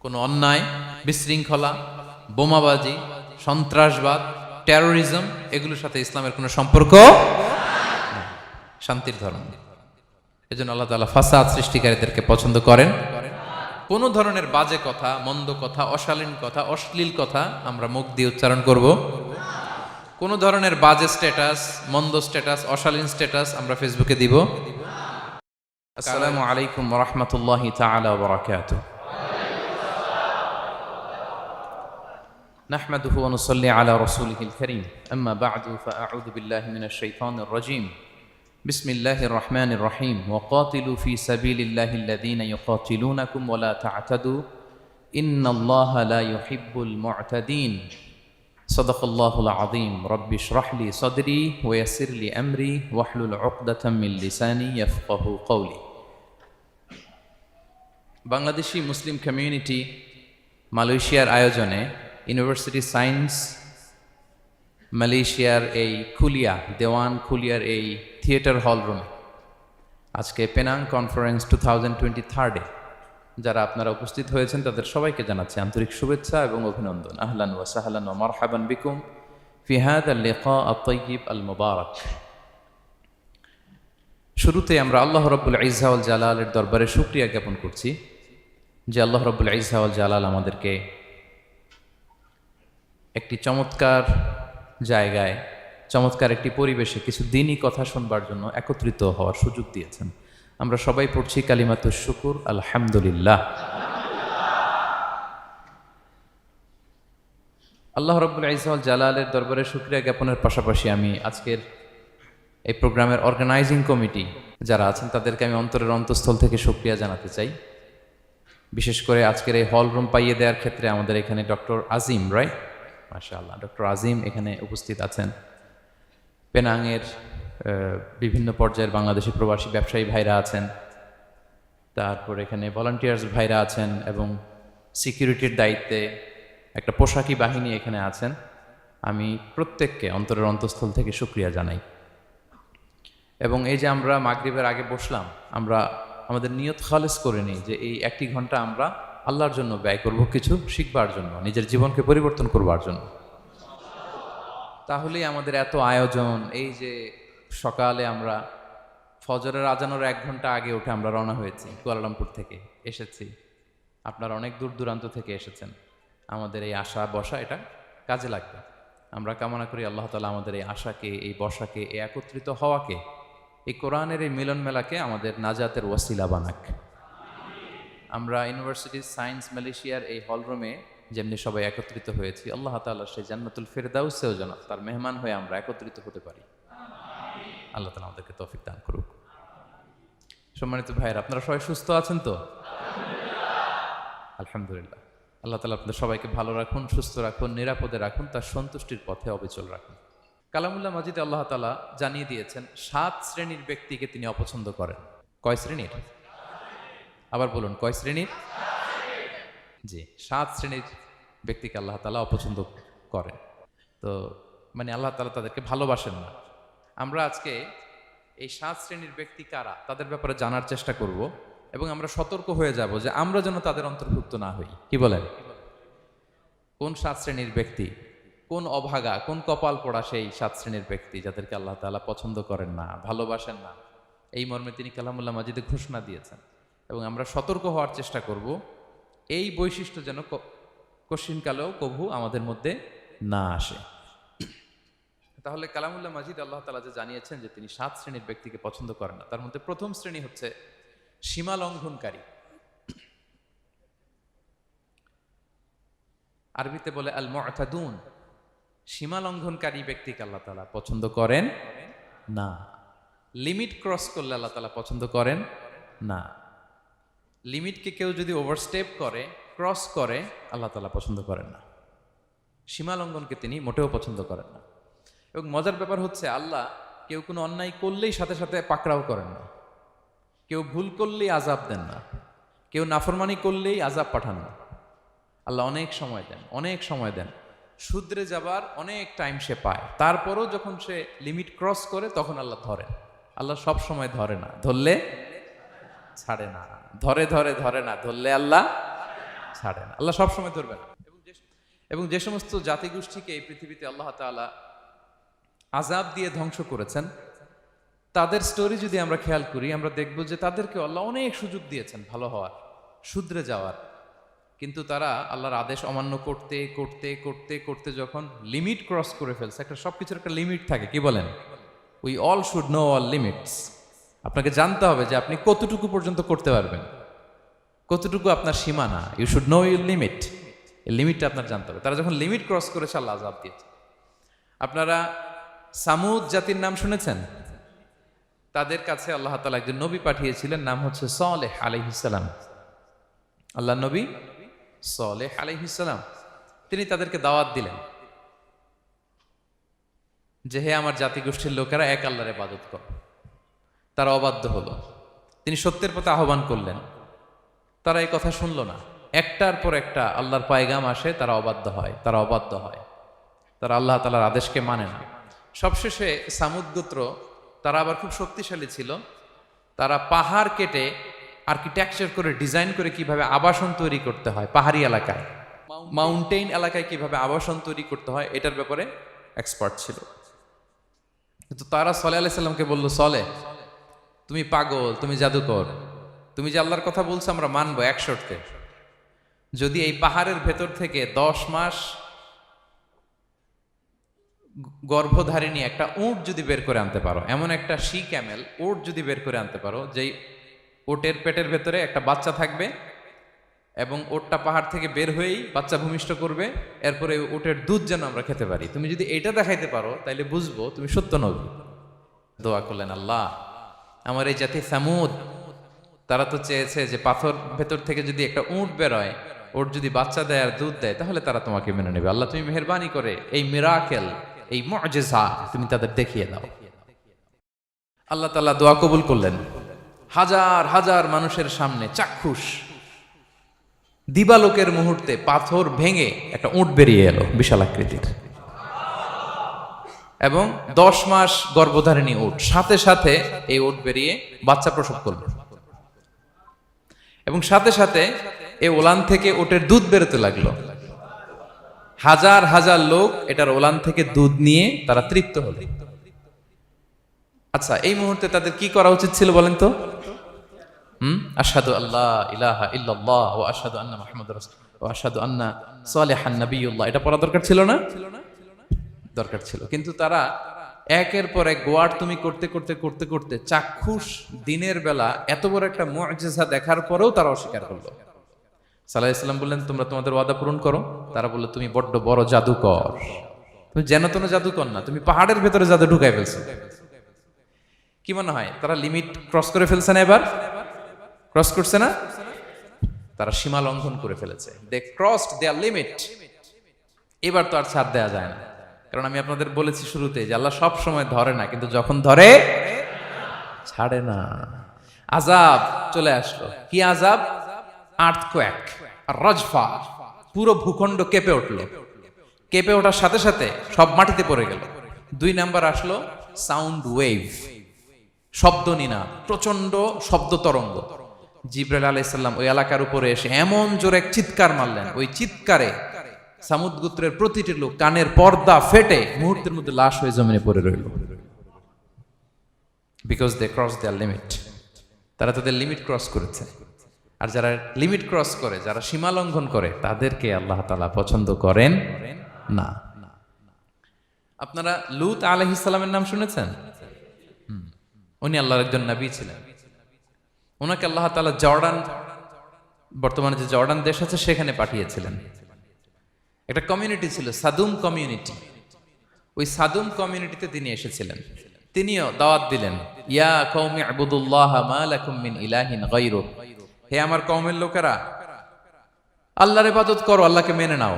কোনো অন্যায়, বিশৃঙ্খলা, বোমাবাজি, সন্ত্রাসবাদ, টেরোরিজম এগুলোর সাথে ইসলামের কোনো সম্পর্ক নেই। শান্তির ধর্ম। এজন্য আল্লাহ তাআলা ফাসাদ সৃষ্টিকারীদেরকে পছন্দ করেন। কোনো ধরনের বাজে কথা, মন্দ কথা, অশালীন কথা, অশ্লীল কথা আমরা মুখ দিয়ে উচ্চারণ করব। কোনো ধরনের বাজে স্ট্যাটাস, মন্দ স্ট্যাটাস, অশালীন স্ট্যাটাস আমরা ফেসবুকে দিব। আসসালামু আলাইকুম ওয়া রাহমাতুল্লাহি তাআলা ওয়া বারাকাতুহু। نحمده ونصلي على رسوله الكريم أما بعد فأعوذ بالله من الشيطان الرجيم بسم الله الرحمن الرحيم وقاتلوا في سبيل الله الذين يقاتلونكم ولا تعتدوا إن الله لا يحب المعتدين صدق الله العظيم رب اشرح لي صدري ويسر لي أمري واحلل عقدة من لساني يفقه قولي বাংলাদেশি মুসলিম কমিউনিটি মালয়েশিয়ার আয়োজনে ইউনিভার্সিটি সায়েন্স মালয়েশিয়ার এই দেওয়ান খুলিয়ার এই থিয়েটার হল রুমে আজকে পেনাং কনফারেন্স 2023 যারা আপনারা উপস্থিত হয়েছেন তাদের সবাইকে জানাচ্ছি আন্তরিক শুভেচ্ছা এবং অভিনন্দন। আহলান ওয়া সাহলান ওয়া মারহাবান বিকুম ফি হাযাল লিকা আত-তাইয়িব আল মুবারাক। শুরুতে আমরা আল্লাহ রাব্বুল ইজ্জা ওয়াল জালালের দরবারে শুকরিয়া জ্ঞাপন করছি যে আল্লাহ রাব্বুল ইজ্জা ওয়াল জালাল আমাদেরকে একটি চমৎকার জায়গায়, চমৎকার একটি পরিবেশে কিছু দিনই কথা শুনবার জন্য একত্রিত হওয়ার সুযোগ দিয়েছেন। আমরা সবাই পড়ছি কালিমাতুশ শুকুর আলহামদুলিল্লাহ। আল্লাহ রাব্বুল ইজ্জা ওয়াল জালালের দরবারে শুকরিয়া জ্ঞাপনের পাশাপাশি আমি আজকের এই প্রোগ্রামের অর্গানাইজিং কমিটি যারা আছেন তাদেরকে আমি অন্তরের অন্তঃস্থল থেকে শুকরিয়া জানাতে চাই। বিশেষ করে আজকের এই হল রুম পাইয়ে দেওয়ার ক্ষেত্রে আমাদের এখানে ডক্টর আজিম, রাইট, মাশাআল্লাহ, ডক্টর আজিম এখানে উপস্থিত আছেন। পেনাংয়ের বিভিন্ন পর্যায়ের বাংলাদেশি প্রবাসী ব্যবসায়ী ভাইরা আছেন, তারপর এখানে ভলান্টিয়ার্স ভাইরা আছেন এবং সিকিউরিটির দায়িত্বে একটা পোশাকি বাহিনী এখানে আছেন। আমি প্রত্যেককে অন্তরের অন্তঃস্থল থেকে শুকরিয়া জানাই। এবং এই যে আমরা মাগরিবের আগে বসলাম, আমরা আমাদের নিয়ত খালেস করে নিই যে এই 1 ঘন্টা আমরা আল্লাহর জন্য ব্যয় করব, কিছু শিখবার জন্য, নিজের জীবনকে পরিবর্তন করবার জন্য। তাহলেই আমাদের এত আয়োজন, এই যে সকালে আমরা ফজরের আজানের 1 ঘন্টা আগে উঠে আমরা রওনা হয়েছি, কুয়ালালামপুর থেকে এসেছি, আপনারা অনেক দূর দূরান্ত থেকে এসেছেন। আমাদের এই আশা বসা এটা কাজে লাগবে। আমরা কামনা করি আল্লাহ তাআলা আমাদের এই আশাকে, এই বসাকে, এই একত্রিত হওয়াকে, এই কোরআনের এই মিলন মেলাকে আমাদের নাজাতের ওয়াসিলা বানাক। আমরা ইউনিভার্সিটি সায়েন্স মালয়েশিয়ার এই হলরুমে যেমনি সবাই একত্রিত হয়েছি, আল্লাহ তাআলা সেই জান্নাতুল ফেরদাউসেও যেন তার মেহমান হয়ে আমরা একত্রিত হতে পারি। আল্লাহ তাআলা আমাদেরকে তৌফিক দান করুক। সম্মানিত ভাইয়েরা, আপনারা সবাই সুস্থ আছেন তো? আলহামদুলিল্লাহ। আল্লাহ তাআলা আপনাদের সবাইকে ভালো রাখুন, সুস্থ রাখুন, নিরাপদে রাখুন, তার সন্তুষ্টির পথে অবিচল রাখুন। কালামুল্লাহ মাজিদে আল্লাহ তাআলা জানিয়ে দিয়েছেন 7 শ্রেণীর ব্যক্তিকে তিনি অপছন্দ করেন। কয় শ্রেণীর? আবার বলুন, কয় শ্রেণীর? জি, 7 শ্রেণীর ব্যক্তিকে আল্লাহ তাআলা অপছন্দ করেন। তো মানে আল্লাহ তাআলা তাদেরকে ভালোবাসেন না। আমরা আজকে এই 7 শ্রেণীর ব্যক্তি কারা তাদের ব্যাপারে জানার চেষ্টা করব এবং আমরা সতর্ক হয়ে যাব যে আমরা যেন তাদের অন্তর্ভুক্ত না হই। কি বলেন? কোন 7 শ্রেণীর ব্যক্তি, কোন অভাগা, কোন কপাল পোড়া সেই 7 শ্রেণীর ব্যক্তি যাদেরকে আল্লাহ তাআলা পছন্দ করেন না, ভালোবাসেন না, এই মর্মে তিনি কালামুল্লাহ মাজিদে ঘোষণা দিয়েছেন। এবং আমরা সতর্ক হওয়ার চেষ্টা করব এই বৈশিষ্ট্য যেন কশিনকালেও কভু আমাদের মধ্যে না আসে। তাহলে কালামুল্লাহ মাজিদ আল্লাহ তাআলা যে জানিয়েছেন যে তিনি 7 শ্রেণীর ব্যক্তিকে পছন্দ করেন না, তার মধ্যে প্রথম শ্রেণী হচ্ছে সীমা লঙ্ঘনকারী। আরবিতে বলে আল মুআতাদুন। সীমা লঙ্ঘনকারী ব্যক্তিকে আল্লাহ তাআলা পছন্দ করেন না। লিমিট ক্রস করলে আল্লাহ তাআলা পছন্দ করেন না। লিমিটকে কেউ যদি ওভারস্টেপ করে, ক্রস করে, আল্লাহ তাআলা পছন্দ করেন না। সীমা লঙ্ঘনকে তিনি মোটেও পছন্দ করেন না। এবং মজার ব্যাপার হচ্ছে আল্লাহ কেউ কোনো অন্যায় করলেই সাথে সাথে পাকড়াও করেন না, কেউ ভুল করলেই আযাব দেন না, কেউ নাফরমানি করলেই আযাব পাঠান না। আল্লাহ অনেক সময় দেন, অনেক সময় দেন, শুধরে যাবার অনেক টাইম সে পায়। তারপরও যখন সে লিমিট ক্রস করে তখন আল্লাহ ধরেন। আল্লাহ সব সময় ধরে না, ধরলে ছাড়ে না, ধরে ধরে ধরে না, ধরলে আল্লাহ ছাড়ে না, আল্লাহ সবসময় ধরবে না। এবং যে সমস্ত জাতিগোষ্ঠীকে এই পৃথিবীতে আল্লাহ তাআলা আযাব দিয়ে ধ্বংস করেছেন, তাদের স্টোরি যদি আমরা খেয়াল করি, আমরা দেখব যে তাদেরকে আল্লাহ অনেক সুযোগ দিয়েছেন ভালো হওয়ার, শুধরে যাওয়ার, কিন্তু তারা আল্লাহর আদেশ অমান্য করতে করতে করতে করতে যখন লিমিট ক্রস করে ফেলছে, একটা সবকিছুর একটা লিমিট থাকে, কি বলেন? We all should know all limits. আপনাকে জানতে হবে যে আপনি কতটুকু পর্যন্ত করতে পারবেন, কতটুকু আপনার সীমানা। You should know your limit. এই লিমিটটা আপনার জানতে হবে। তারা যখন লিমিট ক্রস করেছে, আল্লাহ আযাব দিয়েছে। আপনারা সামুদ জাতির নাম শুনেছেন? তাদের কাছে আল্লাহ তাআলা একজন নবী পাঠিয়েছিলেন, নাম হচ্ছে সালেহ আলাইহিস সালাম। আল্লাহ নবী সালেহ আলাইহিস সালাম, তিনি তাদেরকে দাওয়াত দিলেন যে হে আমার জাতিগোষ্ঠীর লোকেরা, এক আল্লাহর ইবাদত করো। তারা অবাধ্য হলো। তিনি সত্যের পথে আহ্বান করলেন, তারা এই কথা শুনলো না। একটার পর একটা আল্লাহর পায়গাম আসে, তারা অবাধ্য হয়, তারা অবাধ্য হয়, তারা আল্লাহ তাআলার আদেশকে মানে না। সবশেষে সামুদ গোত্র, তারা আবার খুব শক্তিশালী ছিল। তারা পাহাড় কেটে আর্কিটেকচার করে ডিজাইন করে কিভাবে আবাসন তৈরি করতে হয় পাহাড়ি এলাকায়, মাউন্টেইন এলাকায় কিভাবে আবাসন তৈরি করতে হয়, এটার ব্যাপারে এক্সপার্ট ছিল। কিন্তু তারা সালেহ আলাইহিস সালামকে বলল, সালেহ তুমি পাগল, তুমি জাদুকর, তুমি যে আল্লাহর কথা বলছো আমরা মানবো এক শর্তে, যদি এই পাহাড়ের ভেতর থেকে 10 মাস গর্ভধারিণী একটা উট যদি বের করে আনতে পারো, এমন একটা শি ক্যামেল উট যদি বের করে আনতে পারো, যেই ওটের পেটের ভেতরে একটা বাচ্চা থাকবে এবং ওটটা পাহাড় থেকে বের হয়েই বাচ্চা ভূমিষ্ঠ করবে, এরপরে ওটের দুধ যেন আমরা খেতে পারি, তুমি যদি এটা দেখাইতে পারো তাইলে বুঝবো তুমি সত্য নবী। দোয়া করলেন, আল্লাহ আমার এই জাতি সামুদ, তারা তো চেয়েছে যে পাথর ভেতর থেকে যদি একটা উট বেরোয়, ওর যদি বাচ্চা দেয় আর দুধ দেয়, তাহলে তারা তোমাকে মেনে নেবে। আল্লাহ তুমি মেহেরবানি করে এই মিরাকেল, এই মুআজিজা তুমি তাদের দেখিয়ে দাও। আল্লাহ তাআলা দোয়া কবুল করলেন। হাজার হাজার মানুষের সামনে চাক্ষুষ দিবালোকের মুহূর্তে পাথর ভেঙে একটা উট বেরিয়ে এলো বিশাল আকৃতির, এবং 10 মাস গর্ভধারিণী উট, সাথে সাথে এই উট বেরিয়ে বাচ্চা প্রসব করল, এবং সাথে সাথে এই ওলান থেকে উটের দুধ বেরোতে লাগলো। হাজার হাজার লোক এটার ওলান থেকে দুধ নিয়ে তারা তৃপ্ত হলো। আচ্ছা, এই মুহূর্তে তাদের কি করা উচিত ছিল বলেন তো? আশহাদু আল্লাহ ইলাহা ইল্লাল্লাহ ওয়া আশহাদু আন্না মুহাম্মাদুর রাসূলুল্লাহ ওয়া আশহাদু আন্না সালিহান নাবিয়ুল্লাহ, এটা পড়া দরকার ছিল না? দরকার ছিল। কিন্তু তারা একের পর এক গোয়ার তুমি করতে করতে করতে করতে চাক্ষুষ দিনের বেলা এত বড় একটা মুআজিজা দেখার পরেও তারা অস্বীকার করলো। সাল্লাল্লাহু আলাইহি ওয়াসাল্লাম বললেন, তোমরা তোমাদের ওয়াদা পূরণ করো। তারা বলল, তুমি বড্ড বড় জাদুকর, তুমি যেন তেন জাদুকর না, তুমি পাহাড়ের ভেতরে জাদু ঢুকাই ফেলছো। কি মনে হয় তারা লিমিট ক্রস করে ফেলছে না? এবার ক্রস করছে না? তারা সীমা লঙ্ঘন করে ফেলেছে। দে ক্রসড দেয়ার লিমিট। এবার তো আর ছাড় দেয়া যায় না, কারণ আমি আপনাদের বলেছি শুরুতে যে আল্লাহ সব সময় ধরে না, কিন্তু যখন ধরে ছাড়ে না। আযাব চলে আসলো। কি আযাব? আর্থকোয়েক, রাজফা, পুরো ভূখণ্ড কেঁপে উঠলো। কেঁপে ওঠার সাথে সাথে সব মাটিতে পড়ে গেল। 2 নাম্বার আসলো সাউন্ড ওয়েভ, শব্দ নিনাদ, প্রচন্ড শব্দ তরঙ্গ। জিবরাইল আলাইহিস সালাম ওই এলাকার উপরে এসে এমন জোরে এক চিৎকার মারলেন, ওই চিৎকারে সামুদ গোত্রের প্রতিটি লোক কানের পর্দা ফেটে মুহূর্তের মধ্যে লাশ হয়ে জমিনে পড়ে রইল। Because they cross their limit. তারা তাদের লিমিট ক্রস করেছে। আর যারা লিমিট ক্রস করে, যারা সীমা লঙ্ঘন করে, তাদেরকে আল্লাহ তাআলা পছন্দ করেন না। আপনারা লূত আলাইহিস সালামের নাম শুনেছেন? উনি আল্লাহর একজন নবী ছিলেন। ওনাকে আল্লাহ তাআলা জর্ডান, বর্তমানে যে জর্ডান দেশ আছে সেখানে পাঠিয়েছিলেন। একটা কমিউনিটি ছিল সাদুম কমিউনিটি। ওই সাদুম কমিউনিটিতে তিনি এসেছিলেন। তিনিও দাওয়াত দিলেন, ইয়া কওমি ইবুদুল্লাহ মা লাকুম মিন ইলাহিন গায়রু, হে আমার কওমের লোকেরা, আল্লাহর ইবাদত করো, আল্লাহকে মেনে নাও।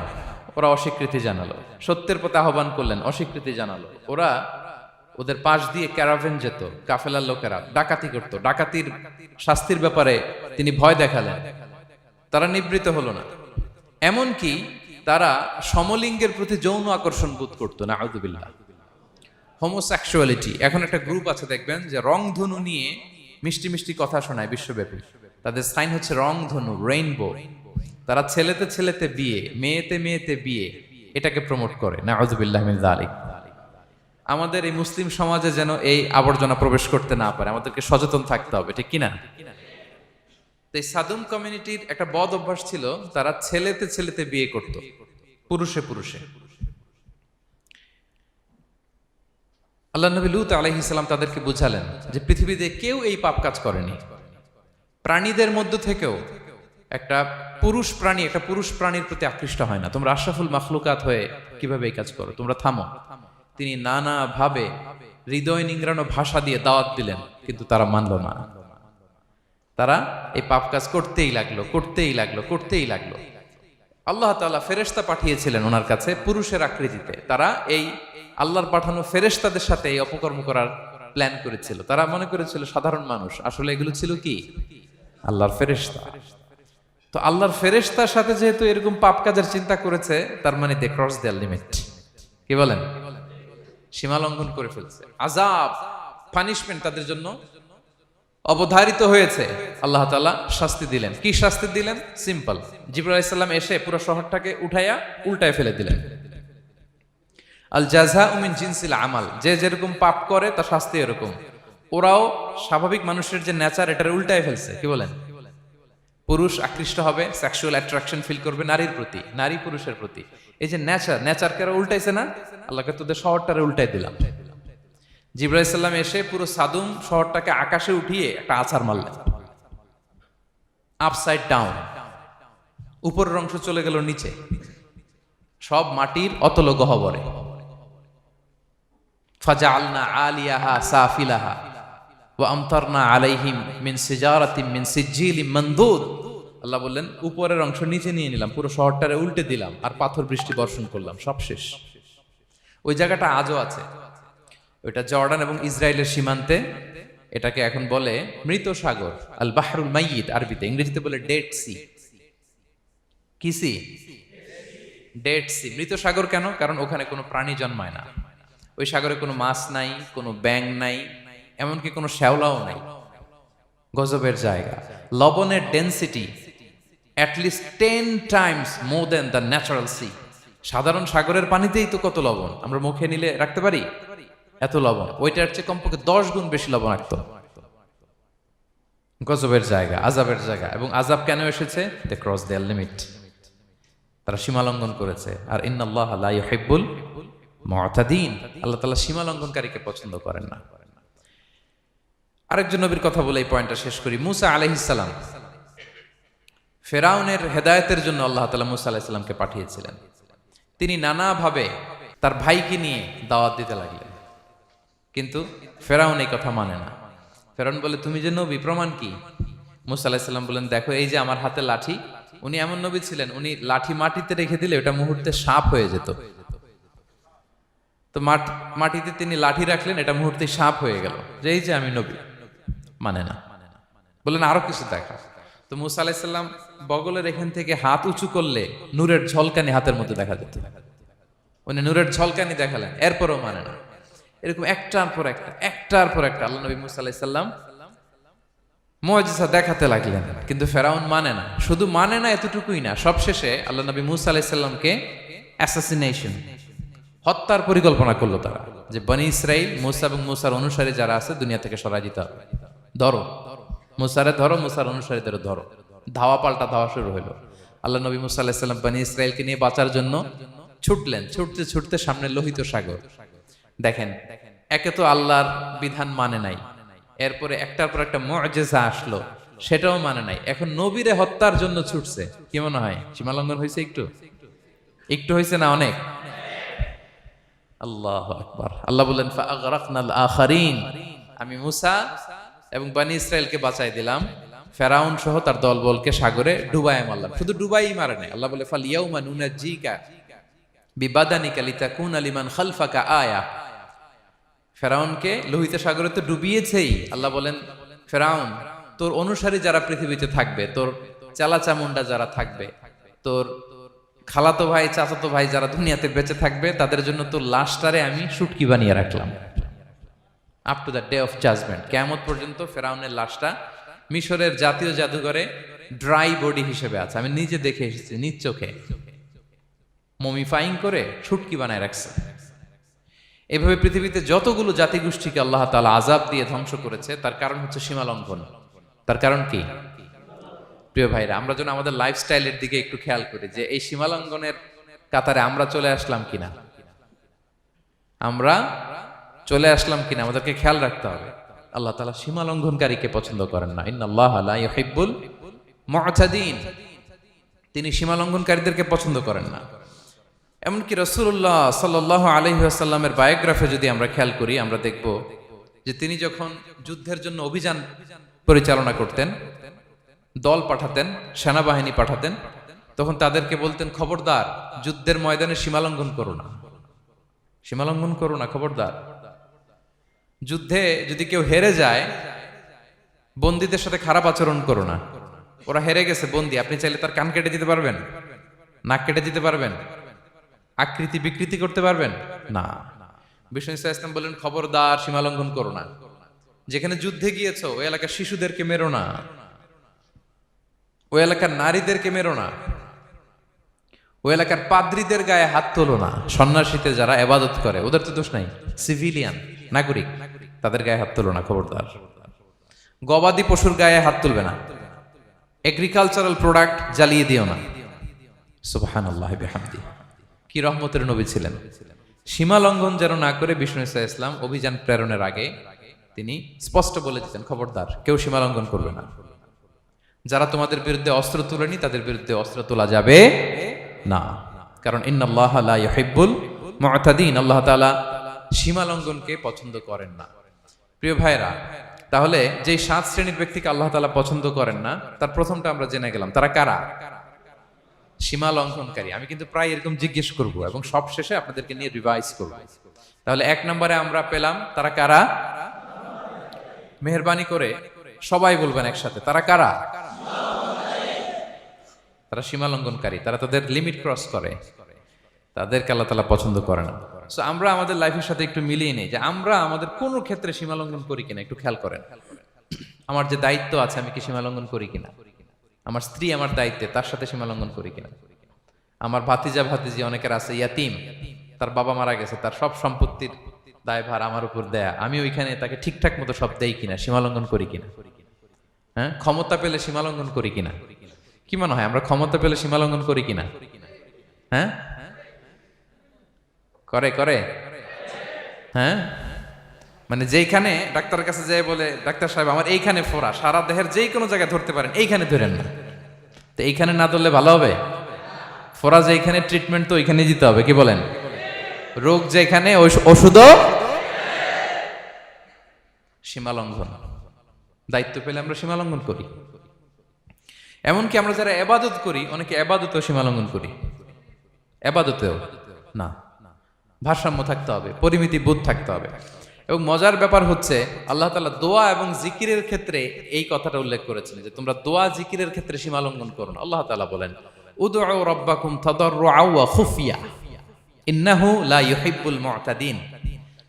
ওরা অস্বীকৃতি জানালো। সত্যের পথে আহ্বান করলেন, অস্বীকৃতি জানালো। ওরা, ওদের পাশ দিয়ে ক্যারাভেন যেত, কাফেলার লোকেরা ডাকাতি করত। ডাকাতির শাস্তির ব্যাপারে তিনি ভয় দেখালেন। তারা নিবৃত হলো না। এমনকি তারা সমলিঙ্গের প্রতি যৌন আকর্ষণ বোধ করতো। নাউযুবিল্লাহ। হোমোসেক্সুয়ালিটি। এখন একটা গ্রুপ আছে দেখবেন যে রংধনু নিয়ে মিষ্টি মিষ্টি কথা শোনায় বিশ্বব্যাপী। তাদের সাইন হচ্ছে রংধনু, রেইনবো। তারা ছেলেতে ছেলেতে বিয়ে, মেয়েতে মেয়েতে বিয়ে, এটাকে প্রমোট করে। নাউযুবিল্লাহি মিন যালিক। আমাদের এই মুসলিম সমাজে যেন এই আবর্জনা প্রবেশ করতে না পারে, আমাদেরকে সচেতন থাকতে হবে, ঠিক কিনা? তো এই সাদুম কমিউনিটির একটা বদ অভ্যাস ছিল, তারা ছেলেতে ছেলেতে বিয়ে করত, পুরুষে পুরুষে। আল্লাহ নবী লূত আলাইহিস সালাম তাদেরকে বুঝালেন যে পৃথিবীতে কেউ এই পাপ কাজ করেনি। প্রাণীদের মধ্য থেকেও একটা পুরুষ প্রাণীর প্রতি আকৃষ্ট হয় না। তোমরা আশরাফুল মাখলুকাত হয়ে কিভাবে এই কাজ করো? তোমরা থামো। তিনি নানা ভাবে হৃদয় নিংড়ানো ভাষা দিয়ে দাওয়াত দিলেন, কিন্তু তারা মানল না। তারা এই পাপ কাজ করতেই লাগলো। আল্লাহ তাআলা ফেরেশতা পাঠিয়েছিলেন ওনার কাছে পুরুষের আকৃতিতে। তারা এই আল্লাহর পাঠানো ফেরেশতাদের সাথে এই অপকর্ম করার প্ল্যান করেছিল। তারা মনে করেছিল সাধারণ মানুষ, আসলে এগুলো ছিল কি? আল্লাহর ফেরেশতা। তো আল্লাহর ফেরেশতার সাথে যেহেতু এরকম পাপ কাজের চিন্তা করেছে, তার মানে দে ক্রস দেয়ার লিমিট। কি বলেন? সীমা লঙ্ঘন করে ফেলছে। আযাব, পানিশমেন্ট তাদের জন্য অবধারিত হয়েছে। আল্লাহ তাআলা শাস্তি দিলেন। কি শাস্তি দিলেন? সিম্পল। জিবরাইল আলাইহিস সালাম এসে পুরো শহরটাকে উঠাইয়া উল্টায় ফেলে দিলেন। আল জাযাউ মিন জিনসিল আমাল, যে যেরকম পাপ করে তার শাস্তি এরকম। ওরাও স্বাভাবিক মানুষের যে নেচার, এটার উল্টায় ফেলছে। কি বলেন? পুরুষ আকৃষ্ট হবে, সেক্সুয়াল অ্যাট্রাকশন ফিল করবে নারীর প্রতি, নারী পুরুষের প্রতি। এই যে নেচারকে উল্টাইছে না, আল্লাহকে তোদের শহরটারে উল্টাই দিলাম। জিবরাইল আলাইহিস সালাম এসে পুরো সাদুম শহরটাকে আকাশে উঠিয়ে একটা আছাড় মারলেন, আপসাইড ডাউন। উপরের অংশ চলে গেল নিচে, সব মাটির অতল গহ্বরে। ফাজআলনা আলিয়াহা সাফিলাহা ওয়া আমতারনা আলাইহিম মিন সিজারাতিন মিন সিজিলিম মানদুদ। আল্লাহ বললেন উপরের অংশ নিচে নিয়ে নিলাম, পুরো শহরটারে উল্টে দিলাম, আর পাথর বৃষ্টি বর্ষণ করলাম, সব শেষ। ওই জায়গাটা আজও আছে, ওইটা জর্ডান এবং ইসরায়েলের সীমান্তে। এটাকে এখন বলে মৃত সাগর, আল বাহরুল মাইয়িত আরবিতে, ইংরেজিতে বলে ডেড সি। কি সি? Dead Sea. মৃত সাগর কেন? কারণ ওখানে কোনো প্রাণী জন্মায় না। ওই সাগরে কোনো মাছ নাই, কোনো ব্যাঙ নাই, এমনকি কোনো শ্যাওলাও নাই। গজবের জায়গা। লবণের density at least 10 times more than the natural sea. সাধারণ সাগরের পানিতেই তো কত লবণ, আমরা মুখে নিলে রাখতে পারি এত লবণ। ওইটার চেয়ে কমপক্ষে 10 গুণ বেশি লবণাক্ত। গজবের জায়গা, আযাবের জায়গা। এবং আযাব কেন এসেছে? They cross their limit. তারা সীমা লঙ্ঘন করেছে। আর ইন্নাল্লাহা লা ইউহিব্বুল মুতাদিন, আল্লাহ তাআলা সীমা লঙ্ঘনকারীকে পছন্দ করেন না। আরেকজন নবীর কথা বলে এই পয়েন্টটা শেষ করি। মুসা আলাইহিস সালাম, ফেরাউনের হেদায়েতের জন্য আল্লাহ তাআলা মুসা আলাইহিস সালামকে পাঠিয়েছিলেন। তিনি নানাভাবে তার ভাইকে নিয়ে দাওয়াত দিতে লাগলেন, কিন্তু ফেরাউন এই কথা মানে না। ফেরাউন বলে তুমি যে নবী, প্রমাণ কি? মুসা আলাইহিস সালাম বলেন দেখো এই যে আমার হাতে লাঠি। উনি এমন নবী ছিলেন, উনি লাঠি মাটিতে রেখে দিলে ওটা মুহূর্তে সাপ হয়ে যেত। তো মাটিতে তিনি লাঠি রাখলেন, এটা মুহূর্তে সাপ হয়ে গেল, যে এই যে আমি নবী। মানে না, বললেন আরো কিছু দেখা। তো মুসা আলাইহিস সালাম বগলের এখান থেকে হাত উঁচু করলে নূরের ঝলকানি হাতের মধ্যে দেখা যেত। উনি নূরের ঝলকানি দেখালেন, এরপরও মানে না। এরকম একটার পর একটা আল্লাহ নবী মুসা আলাইহিস সালাম মুআজিজা দেখাতে লাগলেন, কিন্তু ফেরাউন মানে না। শুধু মানে না এতটুকুই না, সবশেষে আল্লাহ নবী মুসা আলাইহিস সালামকে অ্যাসাসিনেশন, হত্যার পরিকল্পনা করলো তারা, যে বনি ইসরাইল, মুসা এবং মুসার অনুসারী যারা আছে দুনিয়া থেকে সরাই দিতে হবে। ধরো মুসারে, ধরো মুসার অনুসারীদের ধরো। ধাওয়া পাল্টা ধাওয়া শুরু হলো। আল্লাহ নবী মুসা আলাইহিস সালাম বনি ইসরাইলকে নিয়ে বাঁচার জন্য ছুটলেন। ছুটতে ছুটতে সামনে লোহিত সাগর। দেখেন, একে তো আল্লাহর বিধান মানে নাই, এরপরে একটার পর একটা মুআজিজা আসলো, সেটাও মানে নাই। এখন নবীরে হত্যার জন্য ছুটছে। কি মনে হয় সীমা লঙ্ঘন হয়েছে? একটু হয়েছে না? অনেক। আল্লাহু আকবার। আল্লাহ বলেন ফাআগরাকনাল আখারিন, আমি মুসা এবং বনি ইসরাইলকে বাঁচাই দিলাম, ফেরাউন সহ তার দলবলকে সাগরে ডুবায় মারলাম। শুধু ডুবাই মারে নাই, আল্লাহ বলে ফাল ইয়াউমা নুনাজ্জিকা বিবাদানিকা লিতাকুনা লিমান খালফাকা আয়া। ফেরাউনকে লোহিত সাগরে তো ডুবিয়েছেই। আল্লাহ বলেন ফেরাউন, তোর অনুসারী যারা পৃথিবীতে থাকবে, তোর চালা চামুন্ডা যারা থাকবে, তোর খালাতো ভাই চাচাতো ভাই যারা দুনিয়াতে বেঁচে থাকবে, তাদের জন্য তোর লাশটারে আমি শুটকি বানিয়ে রাখলাম। Up to the day of judgement, কিয়ামত পর্যন্ত ফেরাউনের লাশটা মিশরের জাতীয় জাদুঘরে ড্রাই বডি হিসেবে আছে। আমি নিজে দেখে এসেছি নিজ চোখে, মমিফাইং করে শুটকি বানায় রাখছে। এভাবে পৃথিবীতে যতগুলো জাতিগোষ্ঠীকে আল্লাহ তাআলা আযাব দিয়ে ধ্বংস করেছে, তার কারণ হচ্ছে সীমা লঙ্ঘন। তার কারণ কি? প্রিয় ভাইরা, আমরা যেন আমাদের লাইফস্টাইলের দিকে একটু খেয়াল করি যে এই সীমা লঙ্ঘনের কাতারে আমরা চলে আসলাম কিনা, আমরা চলে আসলাম কিনা আমাদেরকে খেয়াল রাখতে হবে। আল্লাহ তাআলা সীমা লঙ্ঘনকারীকে পছন্দ করেন না। ইন্নাল্লাহা লা ইউহিব্বুল মু'তাদিন, তিনি সীমা লঙ্ঘনকারীদেরকে পছন্দ করেন না। এমনকি রাসূলুল্লাহ সাল্লাল্লাহু আলাইহি ওয়াসাল্লামের বায়োগ্রাফি যদি আমরা খেয়াল করি, আমরা দেখব যে তিনি যখন যুদ্ধের জন্য অভিযান পরিচালনা করতেন, দল পাঠাতেন, সেনাবাহিনী পাঠাতেন, তখন তাদেরকে বলতেন, খবরদার যুদ্ধের ময়দানে সীমা লঙ্ঘন করো না, সীমা লঙ্ঘন করো না, খবরদার। যুদ্ধে যদি কেউ হেরে যায়, বন্দীদের সাথে খারাপ আচরণ করো না। ওরা হেরে গেছে বন্দী, আপনি চাইলে তার কান কেটে দিতে পারবেন, নাক কেটে দিতে পারবেন, আকৃতি বিকৃতি করতে পারবেন না। বিষ্ণু ইসলাম বললেন, খবরদার সীমা লঙ্ঘন করো না। যেখানে যুদ্ধে গিয়েছো ওই এলাকার শিশুদেরকে মেরো না, ওই এলাকার নারীদেরকে মেরো না, ওই এলাকার পাদ্রীদের গায়ে হাত তোলো না। সন্ন্যাসীতে যারা ইবাদত করে ওদের তো দোষ নাই, সিভিলিয়ান নাগরিক, তাদের গায়ে হাত তোলো না, খবরদার। গবাদি পশুর গায়ে হাত তুলবে না, এগ্রিকালচারাল প্রোডাক্ট জ্বালিয়ে দিও না। সুবহানাল্লাহি বিহামদিহি, কি রহমতের নবী ছিলেন। সীমা লঙ্ঘন যেন না করে বিষ্ণু ইসলাম অভিযান প্রেরণের আগে তিনি স্পষ্ট বলে দিতেন, খবরদার কেউ সীমা লঙ্ঘন করবে না। যারা তোমাদের বিরুদ্ধে অস্ত্র তুলেনি তাদের বিরুদ্ধে অস্ত্র তোলা যাবে না, কারণ ইন্নাল্লাহা লা ইউহিব্বুল মু'তাদিন, আল্লাহ তাআলা সীমা লঙ্ঘনকে পছন্দ করেন না। প্রিয় ভাইরা, তাহলে যে 7 শ্রেণীর ব্যক্তিকে আল্লাহ তাআলা পছন্দ করেন না, তার প্রথমটা আমরা জেনে গেলাম, তারা কারা? সীমা লঙ্ঘনকারী। আমি কিন্তু প্রায় এরকম জিজ্ঞেস করব এবং সব শেষে আপনাদেরকে নিয়ে রিভাইজ করব। তাহলে 1 নম্বরে আমরা পেলাম তারা কারা? মেহেরবানি করে সবাই বলবেন একসাথে, তারা কারা? তারা সীমা লঙ্ঘনকারী, তারা তাদের লিমিট ক্রস করে, তাদেরকে আল্লাহ তাআলা পছন্দ করে না। সো আমরা আমাদের লাইফের সাথে একটু মিলিয়ে নিই যে আমরা আমাদের কোন ক্ষেত্রে সীমা লঙ্ঘন করি কিনা একটু খেয়াল করেন। আমার যে দায়িত্ব আছে আমি কি সীমা লঙ্ঘন করি কিনা? আমার স্ত্রী আমার দায়িত্বে, তার সাথে সীমা লঙ্ঘন করি কিনা? আমার ভাতিজা ভাতিজি অনেকের আছে ইয়াতিম, তার বাবা মারা গেছে, তার সব সম্পত্তির দায়ভার আমার উপর দেয়া, আমি ওইখানে তাকে ঠিকঠাক মতো সব দেই কিনা, সীমা লঙ্ঘন করি কিনা? হ্যাঁ, ক্ষমতা পেলে সীমা লঙ্ঘন করি কিনা? কি মনে হয় আমরা ক্ষমতা পেলে সীমা লঙ্ঘন করি কিনা? হ্যাঁ, করে করে হ্যাঁ, মানে যেইখানে ডাক্তারের কাছে যায় বলে, ডাক্তার সাহেব আমার এইখানে ফোড়া, সারা দেহের যেই কোনো জায়গায় ধরতে পারেন, এইখানে ধরেন না, তো এইখানে না ধরলে ভালো হবে? ফোড়া যেখানে, ট্রিটমেন্ট তো ওইখানে দিতে হবে, কি বলেন? রোগ যেখানে ওষুধও সীমা লঙ্ঘন। দায়িত্ব পেলে আমরা সীমা লঙ্ঘন করি। এমনকি আমরা যারা ইবাদত করি, অনেকে ইবাদতেও সীমা লঙ্ঘন করি, ইবাদতেও না। ভারসাম্য থাকতে হবে, পরিমিতি বোধ থাকতে হবে। এবং মজার ব্যাপার হচ্ছে আল্লাহ তাআলা দোয়া এবং জিকিরের ক্ষেত্রে এই কথাটা উল্লেখ করেছেন যে তোমরা দোয়া জিকিরের ক্ষেত্রে সীমা লঙ্ঘন করো না। আল্লাহ তাআলা বলেন, উদউ রাব্বাকুম তাদাররুআ ওয়া খুফিয়া ইন্নাহু লা ইউহিব্বুল মু'তাদিন।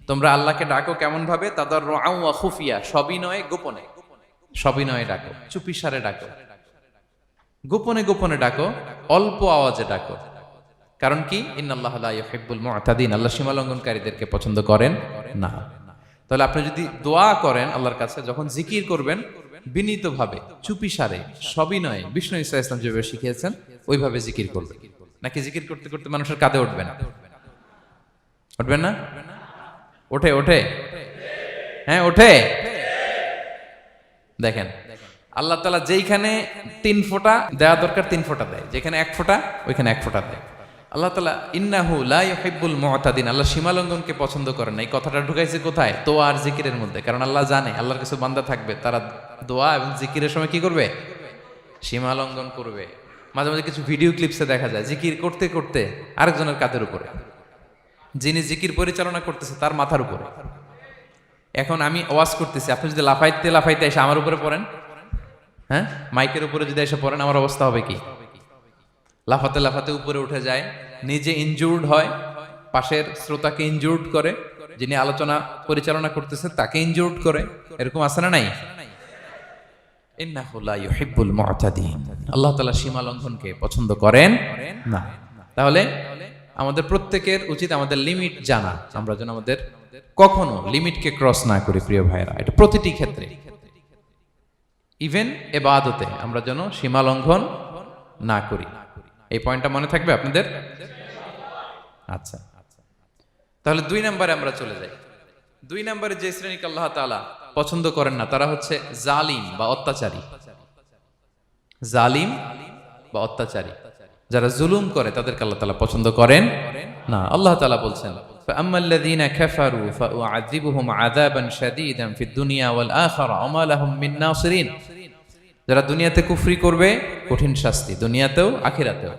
তোমরা আল্লাহকে ডাকো কেমন ভাবে? তাদাররুআ ওয়া খুফিয়া, সবিনয়ে গোপনে, সবিনয়ে ডাকো, চুপিসারে ডাকো, গোপনে গোপনে ডাকো, অল্প আওয়াজে ডাকো। কারণ কি? ইন্নাল্লাহা লা ইউহিব্বুল মু'তাদিন, আল্লাহ সীমা লঙ্ঘনকারীদেরকে পছন্দ করেন না। তাহলে আপনি যদি দোয়া করেন আল্লাহর কাছে, যখন জিকির করবেন বিনীতভাবে, চুপিসারে, সবিনয়ে, বিষ্ণু ইসলাম যেভাবে শিখিয়েছেন ওইভাবে জিকির করবেন। নাকি জিকির করতে করতে মানুষের কাঁধে উঠবেন? উঠবেন না? ওঠে ওঠে, হ্যাঁ ওঠে। দেখেন আল্লাহ তাআলা যেইখানে 3 ফোঁটা দেওয়া দরকার 3 ফোঁটা দেয়, যেখানে 1 ফোঁটা ওইখানে 1 ফোঁটা দেয়। আল্লাহ তাআলা ইন্নাহু লা ইউহিব্বুল মু'তাদিন, আল্লাহ সীমা লঙ্ঘনকে পছন্দ করেন না। এই কথাটা ঢুকাইছে কোথায়? দোয়া আর জিকিরের মধ্যে। কারণ আল্লাহ জানে আল্লাহর কিছু বান্দা থাকবে, তারা দোয়া এবং জিকিরের সময় কি করবে? সীমা লঙ্ঘন করবে। মাঝে মাঝে কিছু ভিডিও ক্লিপসে দেখা যায় জিকির করতে করতে আরেকজনের কাঁধের উপরে, যিনি জিকির পরিচালনা করতেছে তার মাথার উপরে। এখন আমি ওয়াজ করতেছি, আপনি যদি লাফাইতে লাফাইতে এসে আমার উপরে পড়েন, হ্যাঁ, মাইকের উপরে যদি এসে পড়েন, আমার অবস্থা হবে কি? লাফাতে লাফাতে উপরে উঠে যায়, নিজে ইনজুর্ড হয়, পাশের শ্রোতাকে ইনজুর্ড করে, যিনি আলোচনা পরিচালনা করতেছে তাকে ইনজুর্ড করে। এরকম আছে না নাই? ইন্নাহু লা ইউহিব্বুল মু'তাদিন। আল্লাহ তাআলা সীমা লঙ্ঘনকে পছন্দ করেন না। তাহলে আমাদের প্রত্যেকের উচিত আমাদের লিমিট জানা, আমরা যেন আমাদের কখনো লিমিটকে ক্রস না করি প্রিয় ভাইরা। এটা প্রতিটি ক্ষেত্রে, ইভেন ইবাদতে আমরা যেন সীমা লঙ্ঘন না করি। এই পয়েন্টটা মনে থাকবে আপনাদের? আচ্ছা, তাহলে 2 নম্বরে আমরা চলে যাই। 2 নম্বরে যে শ্রেণীকে আল্লাহ তাআলা পছন্দ করেন না তারা হচ্ছে জালিম বা অত্যাচারী। জালিম বা অত্যাচারী, যারা জুলুম করে তাদেরকে আল্লাহ তাআলা পছন্দ করেন না। আল্লাহ তাআলা বলছেন, ফাআম্মাল্লাযীনা কাফারু ফাউআযিবুহুম আযাবান শাদীদান ফিদ দুনিয়া ওয়াল আখিরা ওয়া মা লাহুম মিন নাসিরিন। যারা দুনিয়াতে কুফরি করবে কঠিন শাস্তি দুনিয়াতেও আখিরাতেও।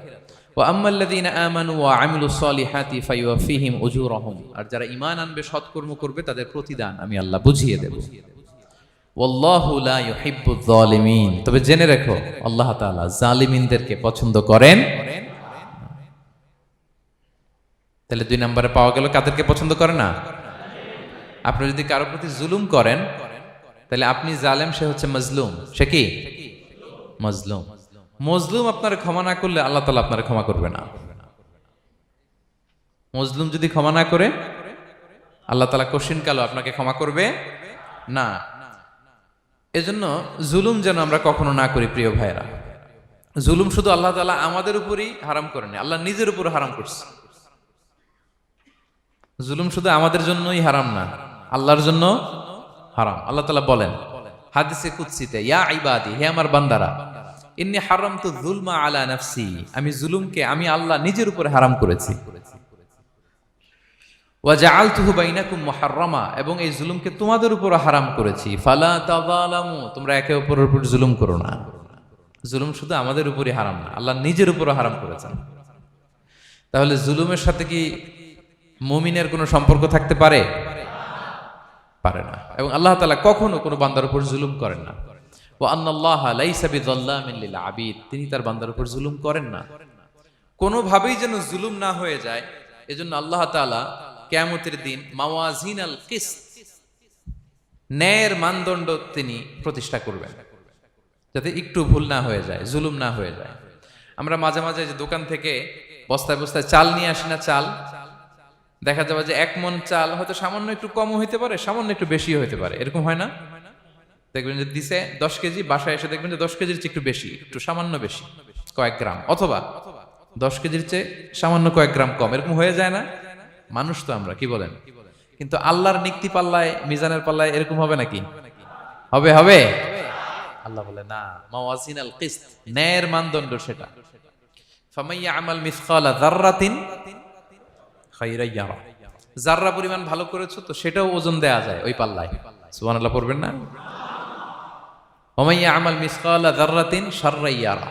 ওয়া আম্মাল্লাযীনা আমানু ওয়া আমিলুস সলিহাতি ফায়ুওয়াফিহিম উজুরাহুম। আর যারা ঈমান আনবে সৎকর্ম করবে তাদের প্রতিদান আমি আল্লাহ বুঝিয়ে দেব। ওয়াল্লাহু লা ইউহিব্বুয যালিমিন। তবে জেনে রেখো আল্লাহ তাআলা জালিমিনদেরকে পছন্দ করেন। তাহলে 2 নম্বরে পাওয়া গেল কাদেরকে পছন্দ করে না? আপনি যদি কারো প্রতি জুলুম করেন তাহলে আপনি জালেম, সে হচ্ছে মাজলুম। সে কি? মাজলুম। মজলুম আপনার ক্ষমা না করলে আল্লাহ তাআলা আপনার ক্ষমা করবে না। মজলুম যদি ক্ষমা না করে আল্লাহ তাআলা কঠিন কালো আপনাকে ক্ষমা করবে না। এজন্য জুলুম যেন আমরা কখনো না করি প্রিয় ভাইরা। জুলুম শুধু আল্লাহ তাআলা আমাদের উপরই হারাম করেনি, আল্লাহ নিজের উপর হারাম করছে। জুলুম শুধু আমাদের জন্যই হারাম না, আল্লাহর জন্য হারাম। আল্লাহ তাআলা বলেন হাদিসে কুদসিতে, ইয়া ইবাদি, হে আমার বান্দারা, ইন্নী হারামতু যুলমা আলা নাফসি, আমি জুলুমকে আমি আল্লাহ নিজের উপরে হারাম করেছি। ওয়া জাআলতুহু বাইনাকুম মুহাররামা, এবং এই জুলুমকে তোমাদের উপর হারাম করেছি। ফালা তাযালামু, তোমরা একে অপরের উপর জুলুম করো না। জুলুম শুধু আমাদের উপরই হারাম না, আল্লাহ নিজের উপর হারাম করেছেন। তাহলে জুলুমের সাথে কি মুমিনের কোনো সম্পর্ক থাকতে পারে? পারে না। এবং আল্লাহ তাআলা কখনো কোনো বান্দার উপর জুলুম করেন না। ওয়া আন্নাল্লাহা লাইসা বিযাল্লামিন লিল আবিদ, তিনি তার বান্দার উপর জুলুম করেন না। কোনোভাবেই যেন জুলুম না হয়ে যায়, এজন্য আল্লাহ তাআলা কিয়ামতের দিন মাওয়াজিনাল কিসত, ন্যায়ের মানদণ্ড তিনি প্রতিষ্ঠা করবেন, যাতে একটু ভুল না হয়ে যায়, জুলুম না হয়ে যায়। আমরা মাঝে মাঝে যে দোকান থেকে বস্তায় বস্তায় চাল নিয়ে আসি না, চাল দেখা যাবে যে 1 মণ চাল হয়তো সামান্য একটু কমও হইতে পারে, সামান্য একটু বেশিও হইতে পারে, এরকম হয় না? দেখবেন যে দিছে 10 কেজি, বাসায় এসে দেখবেন যে 10 কেজির চেয়ে একটু বেশি, একটু সামান্য বেশি কয়েক গ্রাম, অথবা 10 কেজির চেয়ে সামান্য কয়েক গ্রাম কম, এরকম হয়ে যায় না? মানুষ তো আমরা, কি বলেন? কিন্তু আল্লাহর নিক্তি পাল্লায়, মিজানের পাল্লায় এরকম হবে নাকি? হবে? হবে? আল্লাহ বলে না, মাওয়াজিনাল কিসত, ন্যায়ের মানদণ্ড সেটা। ফামাইয়া আমাল মিসকালা যাররাতিন খায়রান ইয়ারা, যাররা পরিমাণ ভালো করেছো তো সেটাও ওজন দেয়া যায় ওই পাল্লায়। সুবহানাল্লাহ পড়বেন না? ওমাইয়া আমাল মিসকালা যাররাতিন শাররান ইয়ারা,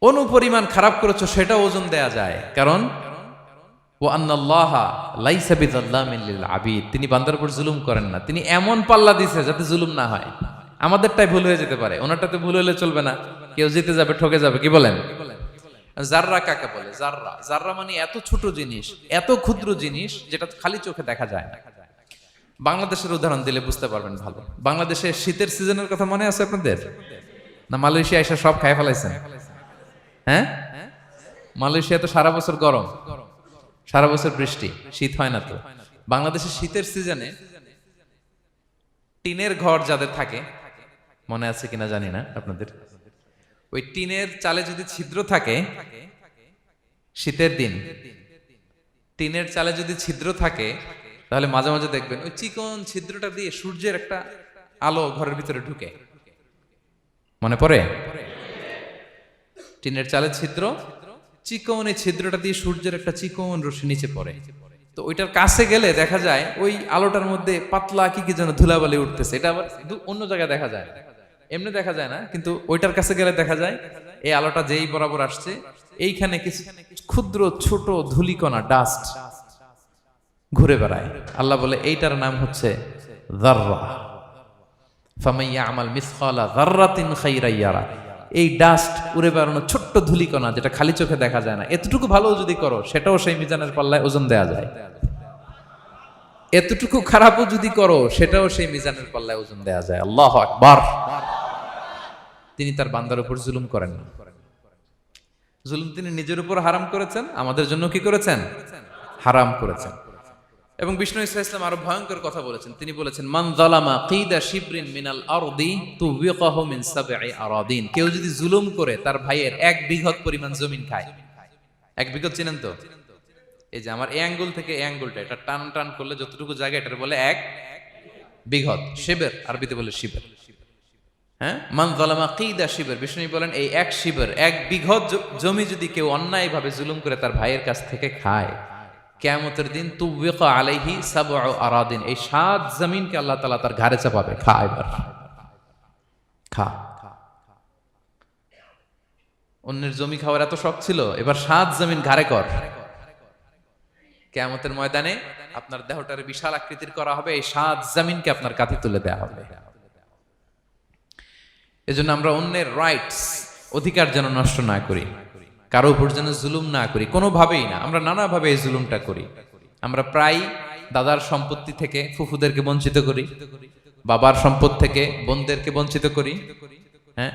অনুপরিমাণ খারাপ করেছো সেটাও ওজন দেয়া যায়। কারণ ওয়া আন্নাল্লাহা লাইসা বিযাল্লামিন লিল আবিদ, তিনি বান্দার উপর জুলুম করেন না। তিনি এমন পাল্লা দিয়েছে যাতে জুলুম না হয়। আমাদেরটাই ভুল হয়ে যেতে পারে, ওনারটাতে ভুল হলে চলবে না, কেউ জিতে যাবে, ঠকে যাবে, কি বলেন? জাররা কাকে বলে? জাররা, জাররা মানে এত ছোট জিনিস, এত ক্ষুদ্র জিনিস যেটা খালি চোখে দেখা যায় না। বাংলাদেশের উদাহরণ দিলে বুঝতে পারবেন ভালো। বাংলাদেশে শীতের সিজনের কথা মনে আছে আপনাদের? না মালয়েশিয়া এসে সব খাই ফেলাইছেন? হ্যাঁ, মালয়েশিয়া তো সারা বছর গরম, সারা বছর বৃষ্টি, শীত হয় না। তো বাংলাদেশের শীতের সিজনে টিনের ঘর যাদের থাকে, মনে আছে কিনা জানি না আপনাদের, ওই টিনের চালে যদি ছিদ্র থাকে, শীতের দিন টিনের চালে যদি ছিদ্র থাকে, তাহলে মাঝে মাঝে দেখবেন ওই চিকন ছিদ্রটা দিয়ে সূর্যের একটা আলো ঘরের ভিতরে ঢুকে। মনে পড়ে? টিনের চালে ছিদ্র, চিকন এই ছিদ্রটা দিয়ে সূর্যের একটা চিকন রশ্মি নিচে পড়ে। তো ওইটার কাছে গেলে দেখা যায় ওই আলোটার মধ্যে পাতলা কি কি যেন ধুলাবালি উঠতেছে। এটা আবার অন্য জায়গায় দেখা যায়, এমনি দেখা যায় না, কিন্তু ওইটার কাছে গেলে দেখা যায় এই আলোটা যেই বরাবর আসছে, এইখানে কিছু ক্ষুদ্র ছোট ধূলিকণা, ডাস্ট ঘুরে বেড়ায়। আল্লাহ বলে এইটার নাম হচ্ছে যাররা। ফামাইয়া আমাল মিসকালা যাররাতিন খায়রান ইয়ারা, এই ডাস্ট উড়ে বেড়ানো ছোট্ট ধূলিকণা যেটা খালি চোখে দেখা যায় না, এতটুকু ভালো যদি করো সেটাও সেই মিজানের পাল্লায় ওজন দেয়া যায়। এতটুকু খারাপও যদি করো সেটাও সেই মিজানের পাল্লায় ওজন দেয়া যায়। আল্লাহু আকবার। তিনি তার বান্দার উপর জুলুম করেন না। জুলুম তিনি নিজের উপর হারাম করেছেন, আমাদের জন্য কি করেছেন? হারাম করেছেন। এবং বিষ্ণু ইসলাম আরো ভয়ঙ্কর কথা বলেছেন। তিনি বলেছেন, মান যালামা কিদা শিবরিন মিনাল আরদি তুবিকাহু মিন সাবঈ আরাদিন। কেউ যদি জুলুম করে তার ভাইয়ের 1 বিঘত পরিমাণ জমিন খায়। 1 বিঘত চিনেন তো? এই যে আমার এই আঙ্গুল থেকে এই আঙ্গুলটা, এটা টান টান করলে যতটুকু জায়গা, এটার বলে 1 বিঘত। শিবের আরবিতে বলে শিবের। হ্যাঁ, মান যালামা কিদা শিবের। বিষ্ণু বলেন এই 1 শিবের 1 বিঘত জমি যদি কেউ অন্যায়ভাবে জুলুম করে তার ভাইয়ের কাছ থেকে খায়, কিয়ামতের দিন তুবিকা আলাইহি সাবউ আরাদিন, এই 7 জমিনকে আল্লাহ তাআলা তার ঘাড়ে চাপাবে। খা এবার, খা। অন্যের জমি খাওয়ার এত শখ ছিল, এবার 7 জমিন ঘাড়ে কর। কিয়ামতের ময়দানে আপনার দেহটারে বিশাল আকৃতির করা হবে, এই 7 জমিনকে আপনার কাঁধে তুলে দেয়া হবে। এজন্য আমরা অন্যের রাইটস, অধিকার যেন নষ্ট না করি, কারো উপর যেন জুলুম না করি, কোনোভাবেই না। আমরা নানাভাবে এই জুলুমটা করি। আমরা প্রায় দাদার সম্পত্তি থেকে ফুফুদেরকে বঞ্চিত করি, বাবার সম্পদ থেকে বোনদেরকে বঞ্চিত করি। হ্যাঁ,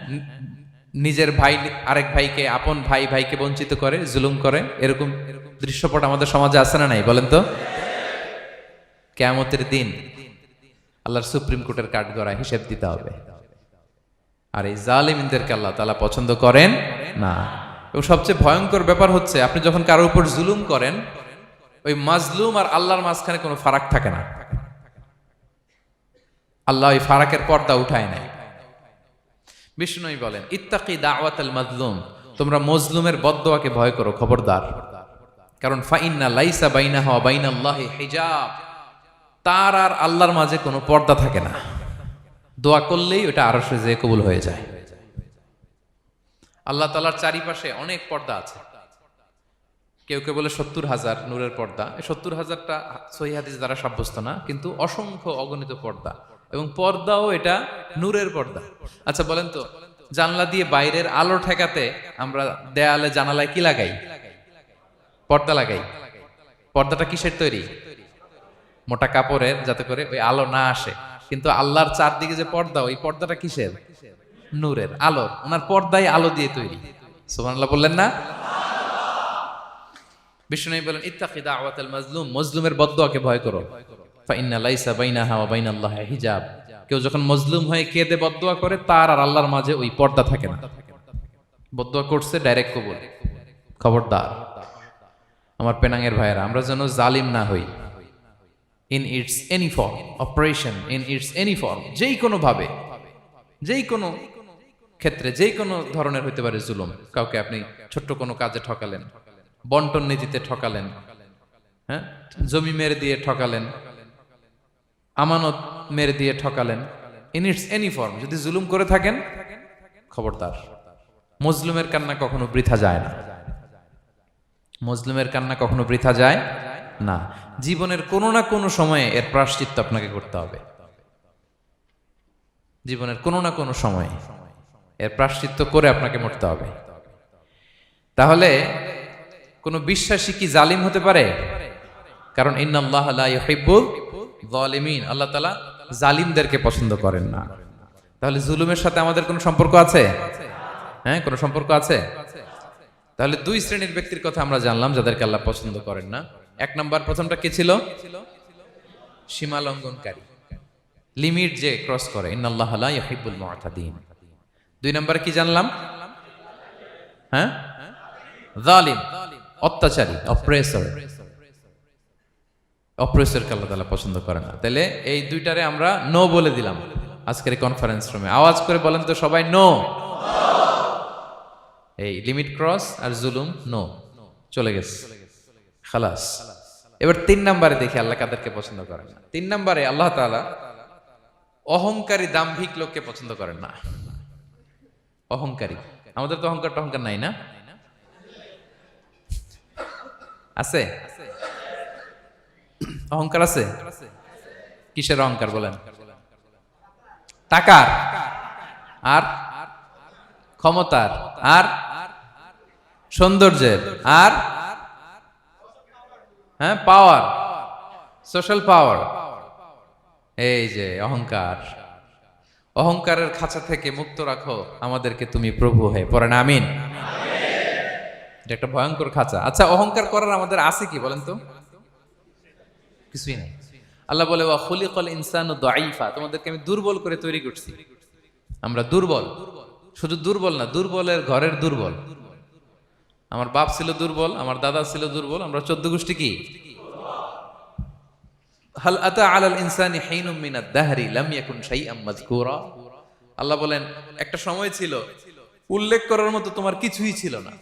নিজের ভাই আরেক ভাইকে, আপন ভাই ভাইকে বঞ্চিত করে, জুলুম করে। এরকম দৃশ্যপট আমাদের সমাজে আছে না নাই বলেন তো? কিয়ামতের দিন আল্লাহর সুপ্রিম কোর্টের কাঠগড়ায় হিসেব দিতে হবে। আর এই জালিমদেরকে আল্লাহ তাআলা পছন্দ করেন না। এবং সবচেয়ে ভয়ঙ্কর ব্যাপার হচ্ছে, আপনি যখন কারোর উপর জুলুম করেন, ওই মাজলুম আর আল্লাহর মাঝখানে কোনো ফারাক থাকে না। আল্লাহ ওই ফারাকের পর্দা উঠায় নাই। বিষ্ণু বলেন, ইত্তাকি দাওয়াতাল মাজলুম, তোমরা মজলুমের বদদোয়াকে ভয় করো, খবরদার। কারণ ফাইন্না লাইসা বাইনাহু ওয়া বাইনাল্লাহি হিজাব, তার আর আল্লাহর মাঝে কোনো পর্দা থাকে না। দোয়া করলেই ওটা আরশে যেয়ে কবুল হয়ে যায়। আল্লাহ তাআলার চারিপাশে অনেক পর্দা আছে। কেউ কেউ বলে 70,000 নূরের পর্দা। এই 70,000টা সহিহ হাদিস দ্বারা সাব্যস্ত না, কিন্তু অসংখ্য অগণিত পর্দা, এবং পর্দাও এটা নূরের পর্দা। আচ্ছা বলেন তো, জানলা দিয়ে বাইরের আলো ঠেকাতে আমরা দেয়ালে জানালায় কি লাগাই? পর্দা লাগাই। পর্দাটা কিসের তৈরি? মোটা কাপড়ের, যাতে করে ওই আলো না আসে। কিন্তু আল্লাহর চারদিকে যে পর্দা, ওই পর্দাটা কিসের? নূরের, আলোর। ওনার পর্দাই আলো দিয়ে তৈরি। সুবহানাল্লাহ বললেন না? বিষ্ণু বলেন, ইত্তাকি দাওয়াতাল মাজলুম, মজলুমের বদদোয়াকে ভয় করো। ফাইন্না লাইসা বাইনাহা ওয়া বাইনাল্লাহি হিজাব, কেউ যখন মজলুম হয়ে কেঁদে বদদোয়া করে, তার আর আল্লাহর মাঝে ওই পর্দা থাকে না। বদদোয়া করছে, ডাইরেক্ট কবুল। খবরদার আমার পেনাঙ্গের ভাইয়েরা, আমরা যেন জালিম না হই। In it's any form, operation in it's any form, যেই কোনো ভাবে, যেই কোনো ক্ষেত্রে, যেই কোনো ধরনের হইতে পারে জুলুম। কাউকে আপনি ছোট্ট কোনো কাজে ঠকালেন, বন্টন নীতিতে ঠকালেন, হ্যাঁ, জমি মেরে দিয়ে ঠকালেন, আমানত মেরে দিয়ে ঠকালেন, ইন ইটস এনি ফর্ম যদি জুলুম করে থাকেন, খবরদার। মজলুমের কান্না কখনো বৃথা যায় না। মজলুমের কান্না কখনো বৃথা যায় না। জীবনের কোনো না কোনো সময়ে এর প্রায়শ্চিত্ত আপনাকে করতে হবে। জীবনের কোনো না কোনো সময়ে এর প্রায়শ্চিত্ত করে আপনাকে মরতে হবে। তাহলে কোন বিশ্বাসী কি জালিম হতে পারে? কারণ ইন্নাল্লাহা লা ইউহিব্বুল যালিমিন, আল্লাহ তাআলা জালিমদেরকে পছন্দ করেন না। তাহলে জুলুমের সাথে আমাদের কোনো সম্পর্ক আছে? হ্যাঁ, কোনো সম্পর্ক আছে। তাহলে 2 শ্রেণীর ব্যক্তির কথা আমরা জানলাম যাদেরকে আল্লাহ পছন্দ করেন না। 1 নাম্বার, প্রথমটা কে ছিল? সীমা লঙ্ঘনকারী, লিমিট যে ক্রস করে, ইন্নাল্লাহা লা ইউহিব্বুল মুআতাদিন। 2 নাম্বারে কি জানলাম? হ্যাঁ, জালিম, অত্যাচারী, অপ্রেসর। অপ্রেসরকে আল্লাহ তাআলা পছন্দ করে না। তাহলে এই 2টারে আমরা নো বলে দিলাম আজকের এই কনফারেন্স রুমে। আওয়াজ করে বলেন তো সবাই, নো। এই লিমিট ক্রস আর জুলুম, নো, চলে গেছে, খালাস। এবার 3 নাম্বারে দেখি আল্লাহ কাদেরকে পছন্দ করেন না। 3 নাম্বারে আল্লাহ তাআলা অহংকারী, দাম্ভিক লোককে পছন্দ করেন না। অহংকারী, আমাদের তো অহংকার নাই না? আছে? অহংকার আছে? কিসের অহংকার বলেন? টাকার, আর ক্ষমতার, আর সৌন্দর্যের, আর হ্যাঁ পাওয়ার। সোশ্যাল পাওয়ার, এই যে অহংকার, অহংকারের খাঁচা থেকে মুক্ত রাখো আমাদেরকে তুমি প্রভু হয়ে, পড়েন আমিন। এটা একটা ভয়ঙ্কর খাঁচা। আচ্ছা, অহংকার করার আমাদের আছে কি বলেন তো? কিছুই নাই। আল্লাহ বলে ওয়া খুলিকাল ইনসানু দাঈফা, তোমাদেরকে আমি দুর্বল করে তৈরি করছি। আমরা দুর্বল, শুধু দুর্বল না, দুর্বলের ঘরের দুর্বল। আমার বাপ ছিল দুর্বল, আমার দাদা ছিল দুর্বল, আমরা 14 গোষ্ঠী কি? হাল আতা আলাল ইনসানি হিনুম মিনাদ দাহরি লাম ইয়াকুন শাইআম মাযকুরা। আল্লাহ বলেন একটা সময় ছিল উল্লেখ করার মতো তোমার কিছুই ছিল না।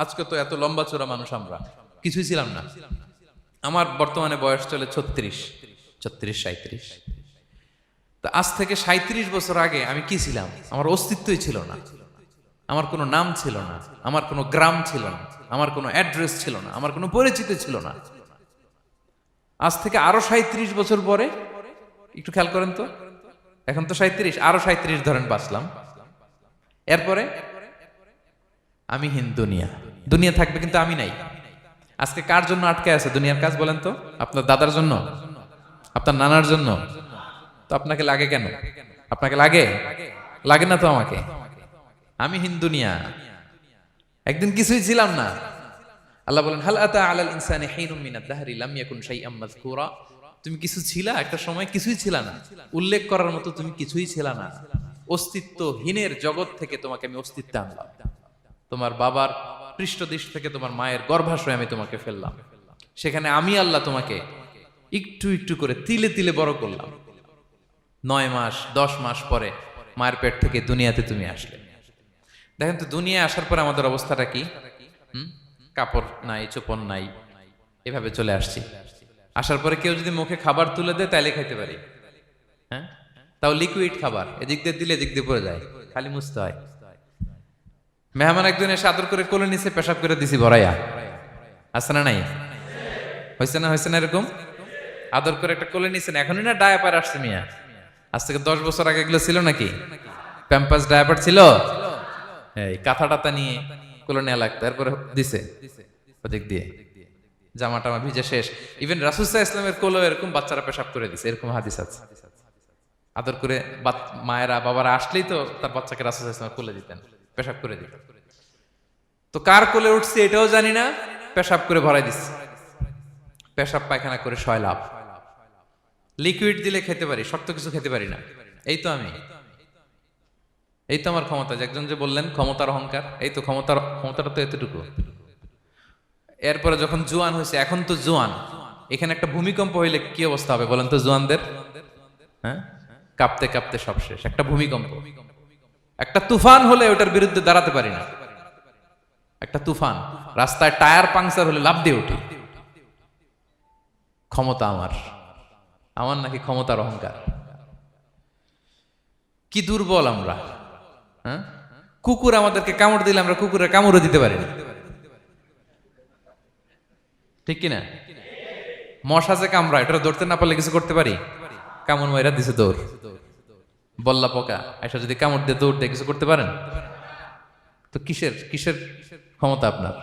আজকে তো এত লম্বা চড়া মানুষ, আমরা কিছুই ছিলাম না। আমার বর্তমানে বয়স চলে 36, 37। তো আজ থেকে 37 বছর আগে আমি কি ছিলাম? আমার অস্তিত্বই ছিল না, আমার কোনো নাম ছিল না, আমার কোনো গ্রাম ছিল না, আমার কোনো অ্যাড্রেস ছিল না, আমার কোনো পরিচিতি ছিল না। আজ থেকে আরো 37 বছর পরে একটু খেয়াল করেন তো, এখন তো 37, আরো 37 ধরেন বাঁচলাম। এরপরে আমি দুনিয়া, দুনিয়া থাকবে কিন্তু আমি নাই। আজকে কার জন্য আটকে আছে দুনিয়ার কাজ বলেন তো? আপনার দাদার জন্য, আপনার নানার জন্য। তো আপনাকে লাগে কেন? আপনাকে লাগে? লাগে না তো আমাকে। আমি দুনিয়া, একদিন কিছুই ছিলাম না। আল্লাহ বলেন হাল আতা আলাল ইনসানি হিনুম মিনাদ দাহরি লাম ইয়াকুন শাইআম মাযকুরা। তুমি কিছু ছিলা, একটা সময় কিছুই ছিলা না, উল্লেখ করার মতো তুমি কিছুই ছিলা না। অস্তিত্বহীনের জগৎ থেকে তোমাকে আমি অস্তিত্বে আনলাম। তোমার বাবার পৃষ্ঠদেশ থেকে তোমার মায়ের গর্ভাশয়ে আমি তোমাকে ফেললাম। সেখানে আমি আল্লাহ তোমাকে একটু একটু করে তিলে তিলে বড় করলাম। 9 মাস 10 মাস পরে মায়ের পেট থেকে দুনিয়াতে তুমি আসলে। দেখেন তো দুনিয়ায় আসার পরে আমাদের অবস্থাটা কি? কাপড় নাই, চোপড় নাই, এভাবে চলে আসছি। আসার পরে কেউ যদি মুখে খাবার তুলে দেয় তাইলে খাইতে পারি, হ্যাঁ, তাও লিকুইড খাবার, এদিক দিয়ে দিলে এদিক দিয়ে পড়ে যায়, খালি মুছতে হয়। মেহমান একজন এসে আদর করে কোলে নিচে পেশাব করে দিছি ভরাইয়া, আছে না নাই? হয়েছে না, হয়েছে না এরকম? আদর করে একটা কোলে নিছেন, এখনই না ডায়াপার আসছে মিয়া। আজ থেকে 10 বছর আগে এগুলো ছিল নাকি? প্যাম্পাস ডায়াপার ছিল, এই কাঁথা টাথা নিয়ে কোলে নেওয়া লাগতো, তারপরে দিছে ওদিক দিয়ে জামা টামা ভিজে শেষ। ইভেন রাসূল সাল্লাল্লাহু আলাইহি ওয়াসাল্লামের কোলেও এরকম বাচ্চারা পেশাব করে দিছে, এরকম হাদিস আছে। আদর করে মায়েরা বাবারা আসলেই তো তার বাচ্চাকে রাসূল সাল্লাল্লাহু আলাইহি ওয়াসাল্লাম কোলে দিতেন, পেশাব করে দিতেন। তো কার কোলে উঠছে এটাও জানি না, পেশাব করে ভরাই দিচ্ছে। পেশাব পায়খানা করে সয়লাভ। লিকুইড দিলে খেতে পারি, শক্ত কিছু খেতে পারি না। এই তো আমি, এই তো আমার ক্ষমতা। একজন যে বললেন ক্ষমতার অহংকার, এই তো ক্ষমতাটা তো এতটুকু। এরপরে যখন জোয়ান হয়েছে, এখন তো জোয়ান, এখানে একটা ভূমিকম্প হইলে কি অবস্থা হবে বলেন তো জোয়ানদের? হ্যাঁ, কাঁপতে কাঁপতে সব শেষ। একটা ভূমিকম্প, একটা তুফান হলে ওটার বিরুদ্ধে দাঁড়াতে পারি না। একটা তুফান, রাস্তায় টায়ার পাংচার হলে লাফ দিয়ে উঠি। ক্ষমতা আমার, আমার নাকি ক্ষমতার অহংকার? কি দুর্বল আমরা, হ্যাঁ? কুকুর আমাদেরকে কামড় দিলে আমরা কুকুরের কামড়ও দিতে পারি না, ঠিক কিনা? মশা যে কামড়া, এটা ধরতে না পারলে কিছু করতে পারি? কামড় মাইরা দিছে দৌড়। বল্লা পোকা এসে যদি কামড় দিয়ে দৌড় দিয়ে কিছু করতে পারেন? তো কিসের কিসের ক্ষমতা আপনার?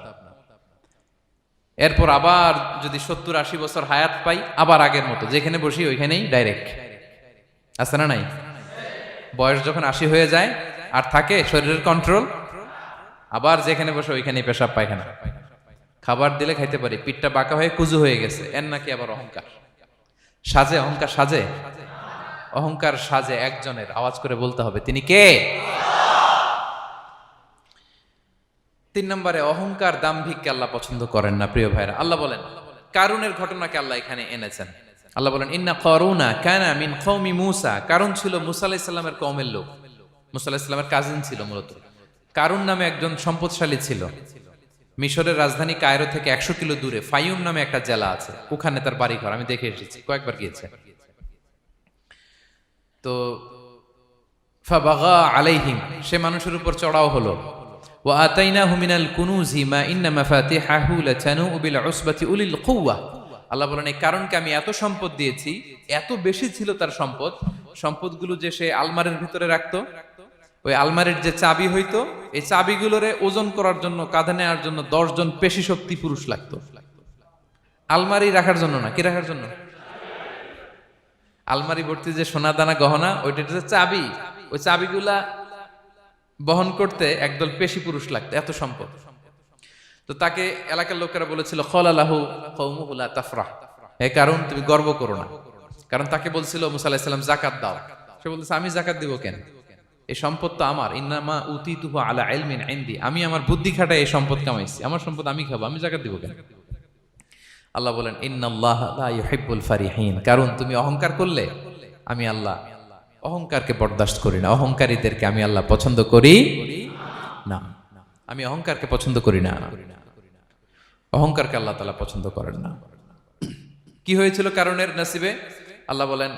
এরপর আবার যদি 70-80 বছর হায়াত পাই, আবার আগের মতো যেখানে বসি ওইখানেই ডাইরেক্ট, আছে না নাই? বয়স যখন 80 হয়ে যায় আর থাকে শরীরের কন্ট্রোল, আবার যেখানে বসে ওইখানেই পেশাব পায়খানা। খাবার দিলে খাইতে পারি, পিঠটা বাঁকা হয়ে কুজু হয়ে গেছে, এর নাকি আবার অহংকার? সাজে অহংকার, সাজে অহংকার, সাজে একজনের। আওয়াজ করে বলতে হবে তিনি কে? 3 নম্বরে অহংকার, দাম্ভিককে আল্লাহ পছন্দ করেন না প্রিয় ভাইরা। আল্লাহ বলেন কারুনের ঘটনাকে আল্লাহ এখানে এনেছেন। আল্লাহ বলেন ইন্না কারুনা কানা মিন কওমি মূসা। কারুন ছিল মুসা আলাইহিস সালামের কওমের লোক, মুসা আলাইহিস সালামের কাজিন ছিল মূলত। কারুন নামে একজন সম্পদশালী ছিল। মিশরের রাজধানী কায়রো থেকে 100 কিলো দূরে ফাইয়ুম নামে একটা জেলা আছে, ওখানে তার বাড়ি ঘর। আমি দেখে এসেছি, কয়েকবার গিয়েছে। তো ফাবাগা আলাইহিম, সে মানুষের উপর চড়াও হলো। ওয়া আতাইনাহু মিনাল কুনুজি মা ইন্না মাফাতিহাহু লাতানু বিল উসবাতি উলিল কুওয়া। আল্লাহ বলেন এই কারণকে আমি এত সম্পদ দিয়েছি, এত বেশি ছিল তার সম্পদ, সম্পদগুলো যে সে আলমারির ভিতরে রাখতো, ওই আলমারির যে চাবি হইতো, এই চাবিগুলোরে ওজন করার জন্য, কাঁধে নেওয়ার জন্য 10 জন পেশি শক্তি পুরুষ লাগতো। আলমারি রাখার জন্য না, কি রাখার জন্য? আলমারি ভর্তি যে সোনা দানা গহনা, ওইটা যে চাবি, ওই চাবিগুলা বহন করতে একদল পেশি পুরুষ লাগতো, এত সম্পদ। তো তাকে এলাকার লোকেরা বলেছিল খলালাহু কওমুহু লা তাফরাহ, হে কারণ তুমি গর্ব করো না। কারণ তাকে বলছিল মুসা আলাইহিস সালাম যাকাত দাও, সে বলতেছে আমি যাকাত দিব কেন, এই সম্পদ তো আমার, ইন্নামা উতিতুহু আলা ইলমিন ইনদি, আমি আমার বুদ্ধি খাটায় এই সম্পদ কামাইছি, আমার সম্পদ আমি খাবো, আমি যাকাত দিব কেন। আল্লাহ বলেন ইন্নাল্লাহা লা ইউহিব্বুল ফারিহিন, কারণ তুমি অহংকার করলে আমি আল্লাহ অহংকারকে বরদাস্ত করি না, অহংকারীদেরকে আমি আল্লাহ পছন্দ করি না, আমি অহংকারকে পছন্দ করি না, অহংকারকে আল্লাহ তাআলা পছন্দ করেন না। কি হয়েছিল কারণের নসিবে? আল্লাহ বলেন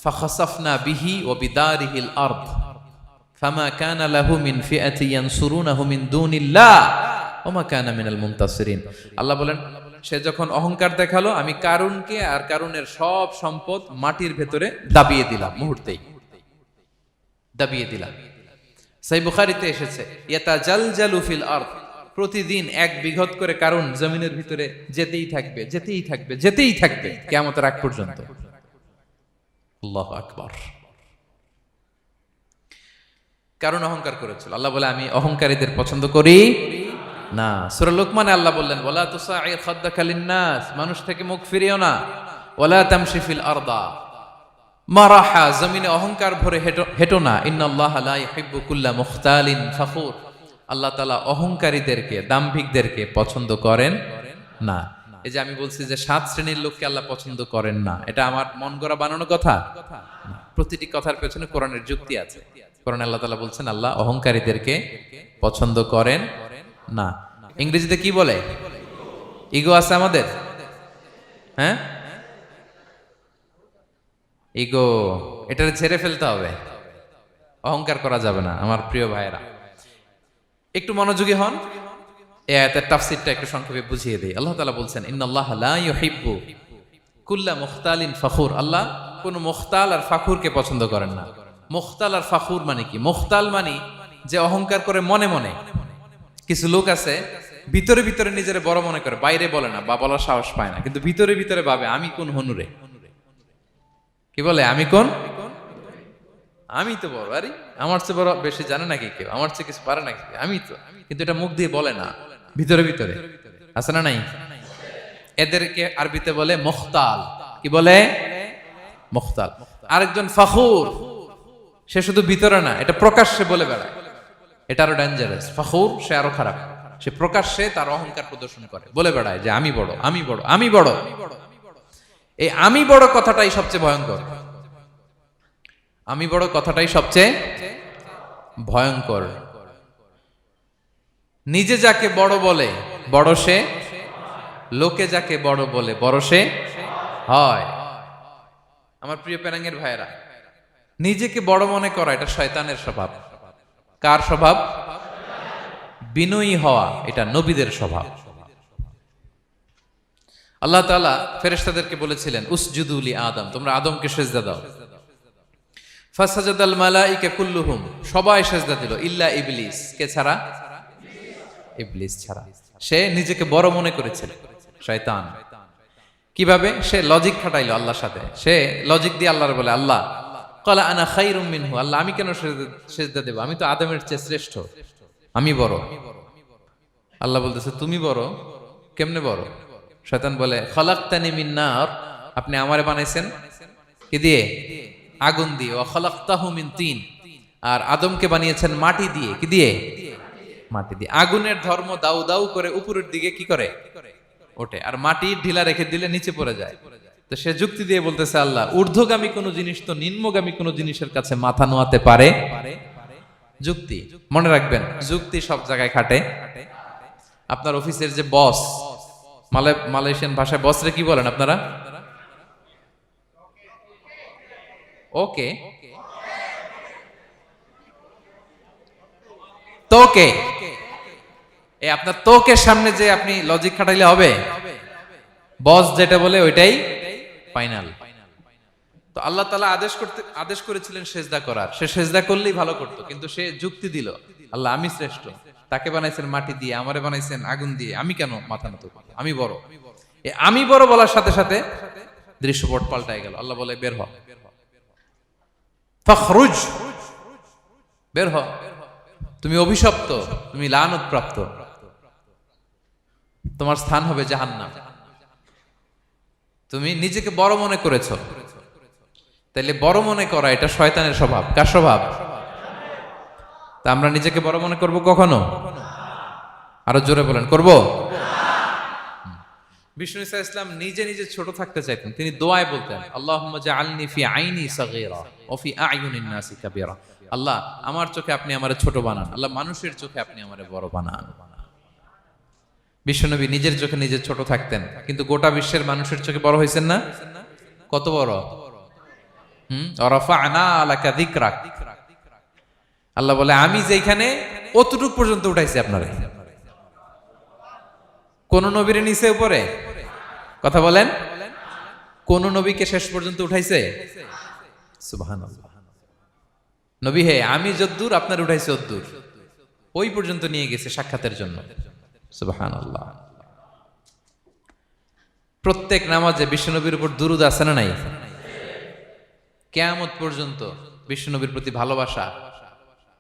ফাখাসাফনা বিহি ওয়া বিদারিহিল আরদ ফামা কানা লাহু মিন ফিআতি ইয়ানসুরুনাহু মিন দুনিল্লাহ ওয়া মা কানা মিনাল মুনতাসিরিন। আল্লাহ বলেন সে যখন অহংকার দেখালো, আমি কারুনকে আর কারুনের সব সম্পদ মাটির ভেতরে দাবিয়ে দিলাম, মুহূর্তেই দাবিয়ে দিলাম। সহিহ বুখারীতে এসেছে ইয়াতাজালজালু ফিল আরদ, প্রতিদিন এক বিঘত করে কারুন জমিনের ভিতরে যেতেই থাকবে, যেতেই থাকবে, যেতেই থাকবে কিয়ামতের আগ পর্যন্ত। আল্লাহু আকবার। কারণ অহংকার করেছিল। আল্লাহ বলে আমি অহংকারীদের পছন্দ করি না। সূরা লোকমানে আল্লাহ বললেন ওয়ালা তুসাইর খাদ্দাকা লিন্নাস, মানুষ থেকে মুখ ফিরিও না, ওয়ালা তামশি ফিল আরদা মারাহা, জমিনে অহংকার ভরে হেঁটো না, ইন্নাল্লাহা লা ইউহিব্বু কুল্লা মুখতালিন ফাখুর, আল্লাহ তাআলা অহংকারীদেরকে, দাম্ভিকদেরকে পছন্দ করেন না। এই যে আমি বলছি যে 7 শ্রেণীর লোককে আল্লাহ পছন্দ করেন না, এটা আমার মন গড়া বানানো কথা। প্রতিটি কথার পেছনে কোরআনের যুক্তি আছে। কোরআনে আল্লাহ তাআলা বলছেন আল্লাহ অহংকারীদেরকে পছন্দ করেন না। ইংরেজিতে কি বলে? ইগো আছে আমাদের, হ্যাঁ ইগো, এটা ছেড়ে ফেলতে হবে, অহংকার করা যাবে না। আমার প্রিয় ভাইয়েরা একটু মনোযোগী হন, এই আয়াতের তাফসীরটা একটু সংক্ষেপে বুঝিয়ে দেই। আল্লাহ তাআলা বলছেন ইন্নাল্লাহা লা ইউহিব্বু কুল্লা মুখতালিন ফাখুর, আল্লাহ কোন মুখতাল আর ফাখুরকে পছন্দ করেন না। মুখতাল আর ফাখুর মানে কি? মুখতাল মানে যে অহংকার করে মনে মনে। কিছু লোক আছে ভিতরে ভিতরে নিজের বড় মনে করে, বাইরে বলে না বা বলার সাহস পায় না, কিন্তু ভিতরে ভিতরে ভাবে আমি কোন হনুরে, কি বলে আমি কোন, আমি তো বড়, আরে আমার চেয়ে বড় বেশি জানে নাকি কেউ, আমার চেয়ে কিছু পারে নাকি, আমি তো, কিন্তু এটা মুখ দিয়ে বলে না, ভিতরে ভিতরে আছে না নাই? এদেরকে আরবিতে বলে মুখতাল। কি বলে? মুখতাল। আরেকজন ফাখুর, সে শুধু ভিতরে না, এটা প্রকাশ্যে বলে বেড়ায়, এটা আরো ডেঞ্জারাস। ফাখুর সে আরো খারাপ, সে প্রকাশ্যে তার অহংকার প্রদর্শন করে, বলে বেড়ায় যে আমি বড়, আমি বড়, আমি বড়। এই আমি বড় কথাটাই সবচেয়ে ভয়ঙ্কর, আমি বড় কথাটাই সবচেয়ে ভয়ঙ্কর। নিজে যাকে বড় বলে বড় সে, লোকে যাকে বড় বলে বড় সে হয়। আমার প্রিয় পেনাঙ্গের ভাইয়েরা, নিজেকে বড় মনে করা এটা শয়তানের স্বভাব। কার স্বভাব? বিনয়ী হওয়া এটা নবীদের স্বভাব। আল্লাহ তাআলা ফেরেশতাদেরকে বলেছিলেন উসজুদু লি আদম, তোমরা আদমকে সিজদা দাও। ফাসাজাদাল মালাইকা কুল্লুহুম, সবাই সিজদা দিল ইল্লা ইবলিস, কে ছাড়া? ইবলিস ছাড়া। সে নিজেকে বড় মনে করেছিল, শয়তান। কিভাবে? সে লজিক খাটাইলো আল্লাহর সাথে। সে লজিক দিয়ে আল্লাহর বলে আল্লাহ ক্বালা আনা খায়রুম মিনহু, আল্লাহ আমি কেন সিজদা দেব, আমি তো আদমের চেয়ে শ্রেষ্ঠ, আমি বড়। আল্লাহ বলতেছে তুমি বড়, কেমনে বড়? শয়তান বলে খলাকতানি মিন নার, আপনি আমারে বানাইছেন কি দিয়ে? আগুন দিয়ে। ওয়া খলাকতাহু মিন তিন, আর আদমকে বানিয়েছেন মাটি দিয়ে। কি দিয়ে? মাটি দিয়ে। আগুনের ধর্ম দাউ দাউ করে উপরের দিকে কি করে? ওঠে, আর মাটি ঢিলা রেখে দিলে নিচে পড়ে যায়। তো সে যুক্তি দিয়ে বলতেছে আল্লাহ ঊর্ধ্বগামী কোন জিনিস তো নিম্নগামী কোন জিনিসের কাছে মাথা নোয়াতে পারে? যুক্তি, মনে রাখবেন যুক্তি সব জায়গায় খাটে। আপনার অফিসের যে বস, মালয়েশিয়ান ভাষায় বসরে কি বলেন আপনারা? ওকে, তোকে। এই আপনার তোকের সামনে যে আপনি লজিক খাটাইলে হবে? বস যেটা বলে ওইটাই ফাইনাল। তো আল্লাহ তাআলা আদেশ করেছিলেন সেজদা করার, সে সেজদা করলেই ভালো করতো, কিন্তু সে যুক্তি দিল আল্লাহ আমি শ্রেষ্ঠ, তাকে বানাইছেন মাটি দিয়ে, আমারে বানাইছেন আগুন দিয়ে, আমি কেন মাথা নত করব, আমি বড়। আমি বড় বলার সাথে সাথে দৃশ্যপট পাল্টায় গেল। আল্লাহ বলে বের হ, ফাখরুজ, বের হ, তুমি অভিশপ্ত, তুমি লানত প্রাপ্ত, তোমার স্থান হবে জাহান্নাম। তুমি নিজেকে বড় মনে করেছো, তাইলে বড় মনে করা এটা শয়তানের স্বভাব। কার স্বভাব? তা আমরা নিজেকে বড় মনে করব কখনো? আরো জোরে বলেন, করব? বিষ্ণু ঈসা ইসলাম নিজে নিজে ছোট থাকতে চাইতেন। তিনি দোয়ায় বলতেন, আল্লাহুম্মা জাআলনি ফি আইনি সাগীরা ওয়া ফি আ'য়ুনিন নাসি কাবীরা। আল্লাহ, আমার চোখে আপনি আমারে ছোট বানান, আল্লাহ মানুষের চোখে আপনি আমারে বড় বানান। বিশ্বনবী নিজের চোখে নিজে ছোট থাকতেন, কিন্তু গোটা বিশ্বের মানুষের চোখে বড় হয়েছেন না? কত বড়? রাফা'না লাকা যিকরাক। আল্লাহ বলে, আমি যেখানে অতটুক পর্যন্ত উঠাইছি আপনারে। কোন নবীর নিচে উপরে? কথা বলেন, কোন নবীকে শেষ পর্যন্ত উঠাইছে? সুবহানাল্লাহ। নবী হে, আমি যদ্দূর আপনার উঠাইছি অদ্দূর, ওই পর্যন্ত নিয়ে গেছে সাক্ষাতের জন্য। সুবহানাল্লাহ। প্রত্যেক নামাজে বিশ্বনবীর উপর দুরূদ আছে না নাই? কিয়ামত পর্যন্ত বিশ্বনবীর প্রতি ভালোবাসা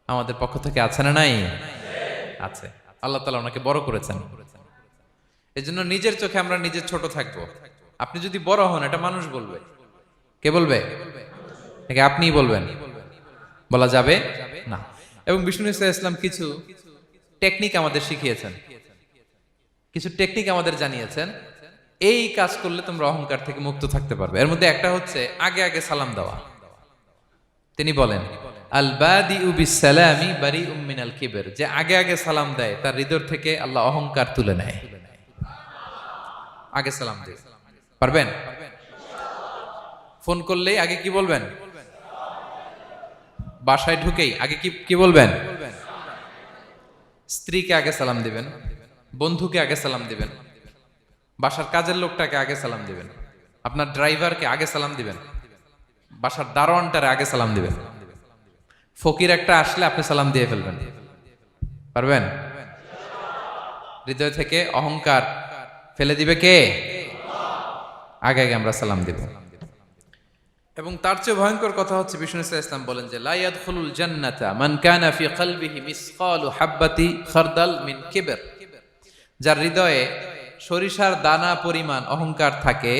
আমাদের পক্ষ থেকে আছে না নাই? আছে। আল্লাহ তাআলা ওনাকে বড় করেছেন। এজন্য নিজের চোখে আমরা নিজে ছোট থাকবো। আপনি যদি বড় হন, এটা মানুষ বলবে। কে বলবে? নাকি আপনিই বলবেন? বলা যাবে না। এবং বিষ্ণু ঈসা ইসলাম কিছু টেকনিক আমাদের শিখিয়েছেন, কিছু টেকনিক আমাদের জানিয়েছেন। এই কাজ করলে তোমরা অহংকার থেকে মুক্ত থাকতে পারবে। এর মধ্যে একটা হচ্ছে আগে আগে সালাম দেওয়া। তিনি বলেন, আল বাদিউ বিসসালামি বারিউম মিনাল কিবর, যে আগে আগে সালাম দেয় তার হৃদয় থেকে আল্লাহ অহংকার তুলে নেয়। আগে সালাম দিয়ে পারবেন? ফোন করলেই আগে কি বলবেন? বাসায় ঢুকেই আগে কি বলবেন? স্ত্রীকে আগে সালাম দিবেন, বন্ধুকে আগে সালাম দিবেন, বাসার কাজের লোকটাকে আগে সালাম দিবেন, আপনার ড্রাইভারকে আগে সালাম দিবেন, বাসার দারোয়ানটারে আগে সালাম দিবেন। ফকির একটা আসলে আপনি সালাম দিয়ে ফেলবেন। পারবেন? হৃদয় থেকে অহংকার ফেলে দিবে কে? আগে আগে আমরা সালাম দিব। এবং তার চেয়ে ভয়ঙ্কর কথা হচ্ছে, বিষ্ণু ইসলাম বলেন যে লা ইয়াদখুলুল জান্নাতা মান কানা ফি কলবিহি মিসকালু হাববাতি খারদাল মিন কিবর, যার হৃদয়ে সরিষার দানা পরিমাণ অহংকার থাকে,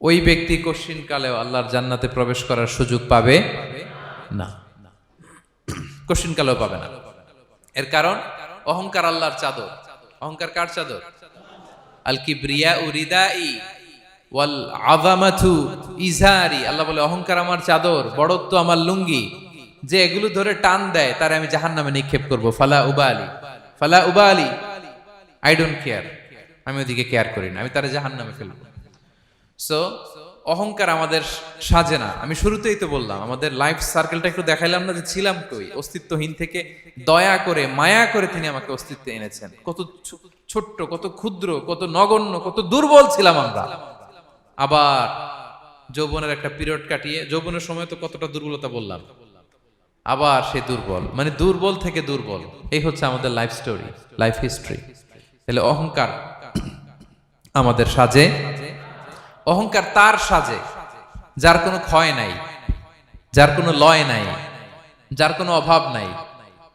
ওই ব্যক্তি কশিনকালেও আল্লাহর জান্নাতে প্রবেশ করার সুযোগ পাবে না। কশিনকালেও পাবে না। এর কারণ অহংকার আল্লাহর চাদর। অহংকার কার চাদর? আল কিবরিয়া রিদাই ওয়াল আযামাতু ইজারি। আল্লাহ বলে, অহংকার আমার চাদর, বড়ত্ব আমার লুঙ্গি। যে এগুলো ধরে টান দেয় তারে আমি জাহান্নামে নিক্ষেপ করব। ফালা উবালি, ফালা উবালি, আই ডোন্ট কেয়ার, আমি ওদিকে কেয়ার করি না, আমি তারে জাহান্নামে ফেলবো। সো অহংকার আমাদের সাজে না। আমি শুরুতেই তো বললাম, আমাদের লাইফ সার্কেলটা একটু দেখাইলাম না যে ছিলাম কই? অস্তিত্বহীন থেকে দয়া করে মায়া করে তিনি আমাকে অস্তিত্বে এনেছেন। কত ছোট্ট, কত ক্ষুদ্র, কত নগণ্য, কত দুর্বল ছিলাম আমরা। আবার যৌবনের একটা পিরিয়ড কাটিয়ে, যৌবনের সময় তো কতটা দুর্বলতা বললাম, আবার সে দুর্বল, মানে দুর্বল থেকে দুর্বল। এই হচ্ছে আমাদের লাইফ স্টোরি, লাইফ হিস্ট্রি। তাহলে অহংকার আমাদের সাজে। অহংকার তার সাজে যার কোনো ক্ষয় নাই, যার কোনো লয় নাই, যার কোনো অভাব নাই।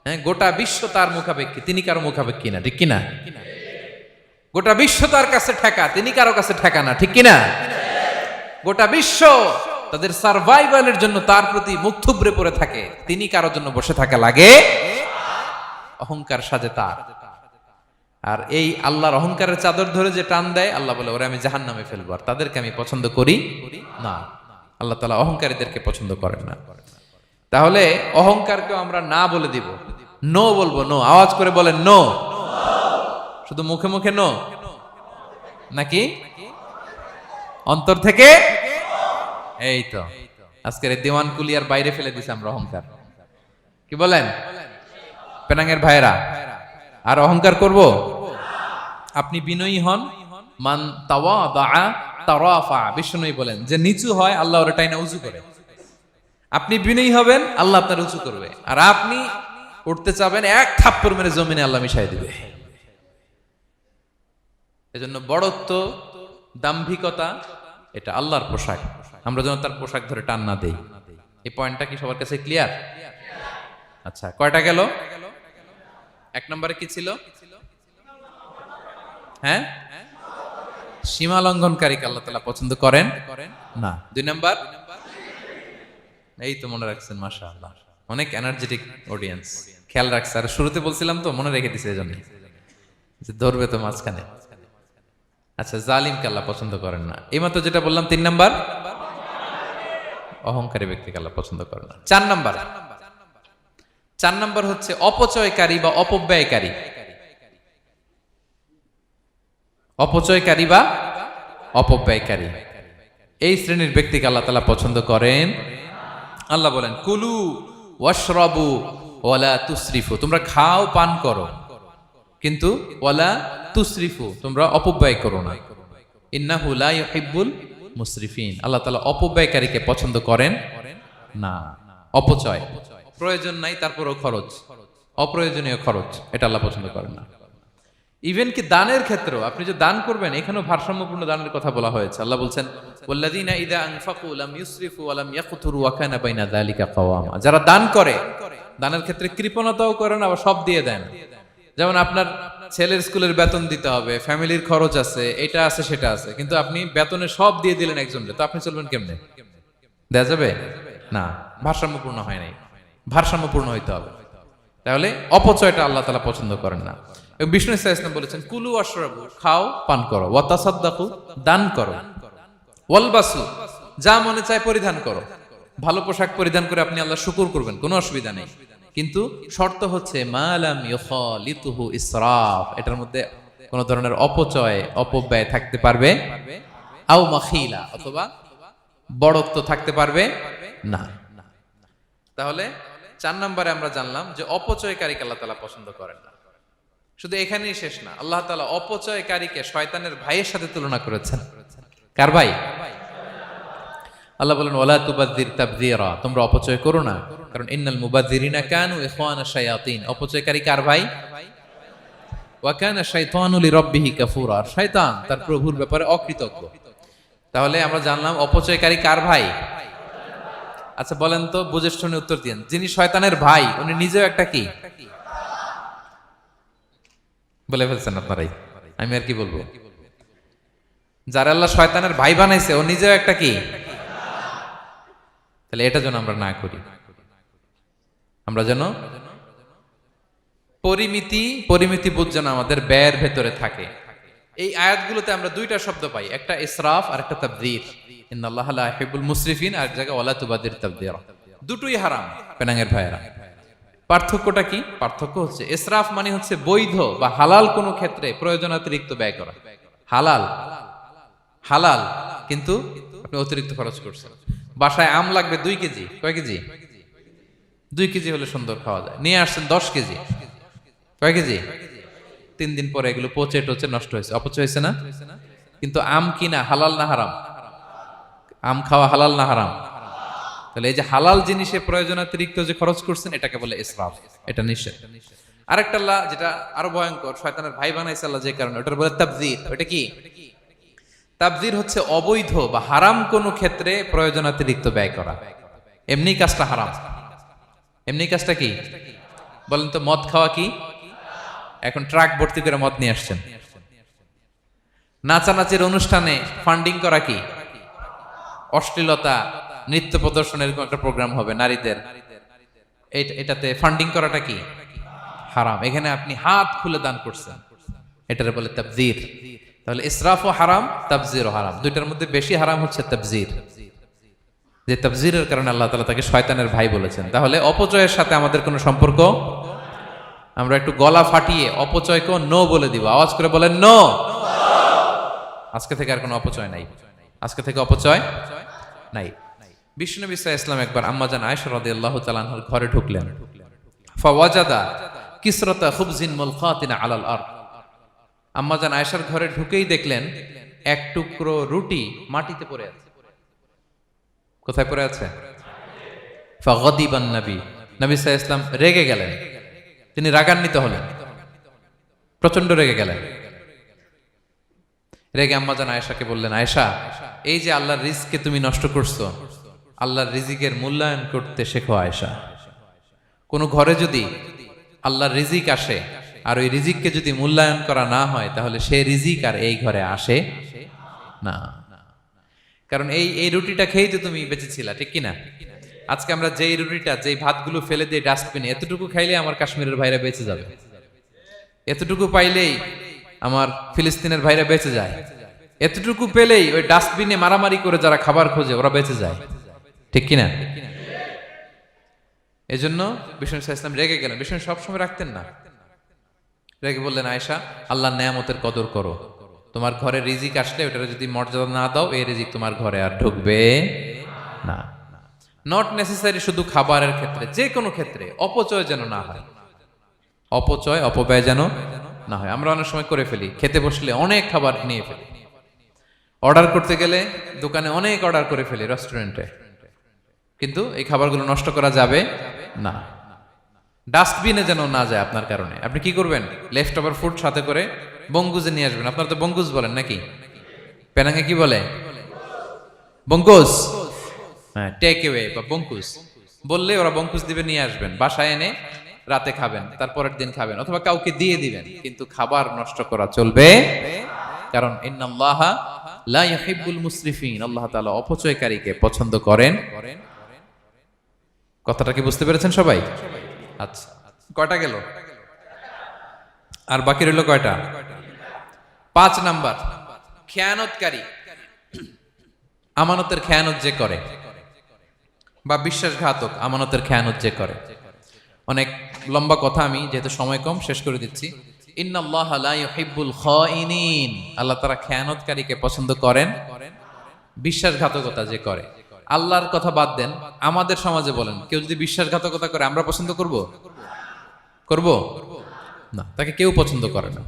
হ্যাঁ, গোটা বিশ্ব তার মুখাপেক্ষী, তিনি কারো মুখাপেক্ষী না, ঠিক কিনা? গোটা বিশ্ব তার কাছে ঠেকা, তিনি কারো কাছে ঠেকা না, ঠিক কিনা? গোটা বিশ্ব তাদের সার্ভাইভালের জন্য তার প্রতি মুখ থুবড়ে পড়ে থাকে, তিনি কারোর জন্য বসে থাকা লাগে। অহংকার সাজে তার। আর এই আল্লাহর অহংকারের চাদর ধরে যে টান দেয়, আল্লাহ বলে, ওরা আমি জাহান্নামে ফেলবো, আর তাদেরকে আমি পছন্দ করি না। আল্লাহ তাআলা অহংকারীদেরকে পছন্দ করেন না। তাহলে অহংকারকেও আমরা না বলে দিব, নো বলবো, নো। আওয়াজ করে বলেন নো। শুধু মুখে মুখে নো নাকি অন্তর থেকে? এই তো আজকের দিওয়ান কুলিয়ার বাইরে ফেলে দিছি আমরা অহংকার। কি বলেন পেনাঙ্গের ভাইরা? আর অহংকার করব? আপনি বিনয়ী হন। মান তাওয়াদা তারাফা। বিষ্ণুই বলেন, যে নিচু হয় আল্লাহ ওরে টাইনা উঁচু করে। আপনি বিনয়ী হবেন, আল্লাহ আপনার উঁচু করবে। আর আপনি উঠতে চাবেন, এক থাপ্পড় মেরে জমিনে আল্লাহ মিশাই দিবে। এজন্য বড়ত্ব, দাম্ভিকতা এটা আল্লাহর পোশাক। আমরা যেন তার পোশাক ধরে টান না দেই। এই পয়েন্টটা কি সবার কাছে ক্লিয়ার? আচ্ছা, কয়টা গেল? এক নম্বরে কি ছিল? হ্যাঁ, সীমা লঙ্ঘনকারীকে আল্লাহ তাআলা পছন্দ করেন না। দুই নাম্বার, এই তো মনে রাখছেন, মাশাআল্লাহ, অনেক এনার্জেটিক অডিয়েন্স, খেয়াল রাখছে। আর শুরুতে বলছিলাম তো, মনে রেখে দিছে এজন্য, যে ধরবে তো মাঝখানে। আচ্ছা, জালিমকে আল্লাহ পছন্দ করেন না। এইমাত্র যেটা বললাম, 3 নাম্বার, অহংকারী ব্যক্তিকে আল্লাহ পছন্দ করেন না। 4 নাম্বার হচ্ছে অপচয়কারী বা অপব্যয়কারী। অপচয়কারী বা অপব্যয়কারী, এই শ্রেণীর ব্যক্তিকে আল্লাহ তাআলা পছন্দ করেন। আল্লাহ বলেন, কুলু ওয়াশরাবু ওয়ালা তুসরিফু, তোমরা খাও পান করো, কিন্তু ওয়ালা তুসরিফু, তোমরা অপব্যয় করো না। ইন্নাহু লা ইউহিব্বুল মুসরিফিন, আল্লাহ তাআলা অপব্যয়কারীকে পছন্দ করেন না। অপচয়, প্রয়োজন নাই তারপরেও খরচ, অপ্রয়োজনীয় খরচ, এটা আল্লাহ পছন্দ করেন না। ইভেন কি দানের ক্ষেত্রেও, আপনি যে দান করবেন, এখানেও ভারসাম্যপূর্ণ দানের কথা বলা হয়েছে। আল্লাহ বলছেন, ওয়াল্লাযীনা ইযা আনফাকু লাম ইউসরিফু ওয়া লাম ইয়াকতুরু ওয়া কানা বাইনা যালিকা কাওয়ামা, যারা দান করে, দানের ক্ষেত্রে কৃপণতাও করে না, আবার সব দিয়ে দেন। যেমন আপনার ছেলের স্কুলের বেতন দিতে হবে, ফ্যামিলির খরচ আছে, এটা আছে সেটা আছে, কিন্তু আপনি বেতনে সব দিয়ে দিলেন একজনকে, তো আপনি চলবেন কেমনে? দেয়া যাবে না, ভারসাম্যপূর্ণ হয় নাই। ভারসাম্যপূর্ণ হইতে হবে। তাহলে অপচয়টা আল্লাহ তাআলা পছন্দ করেন না। এবং বিষ্ণু সাল্লাল্লাহু আলাইহি ওয়াসাল্লাম বলেছেন, কুলু ওয়াশরাবু, খাও পান করো, ওয়া তাসাদদাকু, দান করো, ওয়ালবাসু, যা মনে চায় পরিধান করো। ভালো পোশাক পরিধান করে আপনি আল্লাহর শুকর করবেন, কোনো অসুবিধা নেই, কিন্তু শর্ত হচ্ছে মা লাম ইউখালিতুহু ইসরাফ, এটার মধ্যে কোনো ধরনের অপচয় অপব্যয় থাকতে পারবে, আও মাখিলা, অথবা বড়ত্ব থাকতে পারবে না। তাহলে 4 নম্বরে আমরা জানলাম যে অপচয়কারীকে আল্লাহ তাআলা পছন্দ করেন না। শুধু এখানেই শেষ না, আল্লাহ তাআলা অপচয়কারীকে শয়তানের ভাইয়ের সাথে তুলনা করেছেন। কার ভাই? আল্লাহ বলেন, ওয়ালা তুবাযযির তাবযীরা, তোমরা অপচয় করো না, কারণ ইন্নাল মুবাযযিরিনা কানু ইখওয়ানা শায়াতিন, অপচয়কারী কার ভাই? ওয়া কানা শাইতানু লিরাব্বিহি কাফুরা, শয়তান তার প্রভুর ব্যাপারে অকৃতজ্ঞ। তাহলে আমরা জানলাম অপচয়কারী কার ভাই? আচ্ছা বলেন তো, বুঝে শুনে উত্তর দিন, যিনি শয়তানের ভাই উনি নিজেও একটা কি? বলে ফেলছেন আপনারাই, আমি আর কি বলবো। যারা আল্লাহ শয়তানের ভাই বানাইছে, ও নিজেও একটা কি? তাহলে এটা যেন আমরা না করি। আমরা যেন পরিমিতি বোধ যেন আমাদের ব্যয়ের ভেতরে থাকে। এই আয়াতগুলোতে আমরা দুইটা শব্দ পাই, একটা ইসরাফ আর একটা তাবযীর। ইন্নাল্লাহা লা ইউহিব্বুল মুসরিফিন, আর জায়গা ওয়ালা তুবাযযির তাবযীরা। দুটোই হারাম পেনাঙ্গের ভাইয়েরা। পার্থক্যটা কি? পার্থক্য হচ্ছে, ইসরাফ মানে হচ্ছে বৈধ বা হালাল কোনো ক্ষেত্রে প্রয়োজনাতিরিক্ত ব্যয় করা। হালাল হালাল, কিন্তু আপনি অতিরিক্ত খরচ করছেন। বাসায় আম লাগবে 2 কেজি, কয় কেজি? 2 কেজি হলে সুন্দর খাওয়া যায়, নিয়ে আসছেন 10 কেজি, কয় কেজি? 3 দিন পরে এগুলো পচে টচে নষ্ট হয়েছে, অপচয় হয়েছে না? কিন্তু আম কিনা হালাল না হারাম? আম খাওয়া হালাল না হারাম? তাহলে এই যে হালাল জিনিসে প্রয়োজনাতিরিক্ত যে খরচ করছেন, এটাকে বলে ইসরাফ, এটা নিষেধ। আরেকটা আল্লাহ যেটা আরো ভয়ঙ্কর, শয়তানের ভাই বানাইছে আল্লাহ যে কারণে, ওটার বলে তাবযীর। ওটা কি? তাবযীর হচ্ছে অবৈধ বা হারাম কোনো ক্ষেত্রে প্রয়োজনাতিরিক্ত ব্যয় করা। এমনি কাজটা হারাম। এমনি কাজটা কি? বলেন তো, মদ খাওয়া কি? এখন ট্রাক ভর্তি করে মদ নিয়ে আসছেন। নাচানাচির অনুষ্ঠানে ফান্ডিং করা কি? অশ্লীলতা, নৃত্য প্রদর্শনের একটা প্রোগ্রাম হবে নারীদের, এটাতে ফান্ডিং করাটা কি? হারাম। এখানে আপনি হাত খুলে দান করছেন, এটার বলে তাবযীর। তাহলে ইসরাফও হারাম, তাবযীরও হারাম। দুইটার মধ্যে বেশি হারাম হচ্ছে তাবযীর, যে তাবযীরের কারণে আল্লাহ তাআলা তাকে শয়তানের ভাই বলেছেন। তাহলে অপচয়ের সাথে আমাদের কোনো সম্পর্ক, আমরা একটু গলা ফাটিয়ে অপচয়কে নো বলে দিব। আওয়াজ করে বলেন নো। আজকে থেকে আর কোনো অপচয় নাই, আজকে থেকে অপচয় নাই। বিশ্বনবী সাল্লাল্লাহু আলাইহি ওয়াসাল্লাম একবার আম্মাজান আয়েশা রাদিয়াল্লাহু তাআলা আনহার ঘরে ঢুকলেন। ফাওয়াজাদা কিসরাতা খুবজিন মুলকাতিন আলাল আরদ, আম্মাজান আয়েশার ঘরে ঢুকেই দেখলেন এক টুকরো রুটি মাটিতে পড়ে আছে। কোথায় পড়ে আছে? ফাগাদিবান নবী, নবী সাল্লাল্লাহু আলাইহি ওয়াসাল্লাম রেগে গেলেন, তিনি রাগান্বিত হলেন, প্রচন্ড রেগে গেলেন। রেগে আম্মাজান আয়েশাকে বললেন, আয়েশা, এই যে আল্লাহর রিজকে তুমি নষ্ট করছো, আল্লাহর রিজিকের মূল্যায়ন করতে শেখো আয়েশা। কোনো ঘরে যদি আল্লাহর রিজিক আসে আর ওই রিজিককে যদি মূল্যায়ন করা না হয়, তাহলে সে রিজিক আর এই ঘরে আসে না। কারণ এই রুটিটা খেয়েই তো তুমি বেঁচেছিলা, ঠিক কিনা? আজকে আমরা যেই রুটিটা, যেই ভাতগুলো ফেলে দিয়ে ডাস্টবিনে, এতটুকু খাইলে আমার কাশ্মীরের ভাইরা বেঁচে যাবে, এতটুকু পাইলেই আমার ফিলিস্তিনের ভাইরা বেঁচে যায়, এতটুকু পেলেই ওই ডাস্টবিনে মারামারি করে যারা খাবার খোঁজে ওরা বেঁচে যায়, ঠিক কিনা? এজন্য বিষ্ণু ইসলাম রেগে গেলেন। বিষ্ণু সবসময় রাখতেন না, রেগে বললেন, আয়েশা, আল্লাহর নেয়ামতের কদর করো। তোমার ঘরে রিজিক আসলে ওটার যদি মর্যাদা না দাও, এই রিজিক তোমার ঘরে আর ঢুকবে না। নট নেসেসারি শুধু খাবারের ক্ষেত্রে, যে কোনো ক্ষেত্রে অপচয় যেন না হয়, অপব্যয় যেন না হয়। আমরা অনেক সময় করে ফেলি, খেতে বসলে অনেক খাবার নিয়ে ফেলি, অর্ডার করতে গেলে দোকানে অনেক অর্ডার করে ফেলি, রেস্টুরেন্টে, কিন্তু এই খাবারগুলো নষ্ট করা যাবে না। ডাস্টবিনে যেন না যায় আপনার কারণে। আপনি কি করবেন? লেফট ওভার ফুড সাথে করে বঙ্গুজে নিয়ে আসবেন। আপনারা তো বঙ্গুজ বলেন নাকি? পেনাঙ্গে কি বলে? বঙ্কুজ। হ্যাঁ, টেক অ্যাওয়ে বা বঙ্কুজ বললে ওরা বঙ্কুজ দিবে, নিয়ে আসবেন, বাসায় এনে রাতে খাবেন, তারপরের দিন খাবেন, অথবা কাউকে দিয়ে দিবেন, কিন্তু খাবার নষ্ট করা চলবে। কারণ ইন্নাল্লাহা লা ইউহিব্বুল মুসরিফিন, আল্লাহ তাআলা অপচয়কারীকে পছন্দ করেন। কথাটা কি বুঝতে পেরেছেন সবাই? আচ্ছা, কয়টা গেল? আর বাকি রইল কয়টা? 5 নাম্বার, খেয়ানতকারী। আমানতের খেয়ানত যে করে, বা বিশ্বাসঘাতক, আমানতের খেয়ানত যে করে। অনেক লম্বা কথা, আমি যেহেতু সময় কম শেষ করে দিচ্ছি। ইন্নাল্লাহা লা ইউহিব্বুল খাইনিন, আল্লাহ তাআলা খেয়ানতকারীকে পছন্দ করেন। বিশ্বাসঘাতকতা যে করে, আল্লাহর কথা বাদ দেন, আমাদের সমাজে বলেন, কেউ যদি বিশ্বাসঘাতকতা করে আমরা পছন্দ করব? না, তাকে কেউ পছন্দ করে না।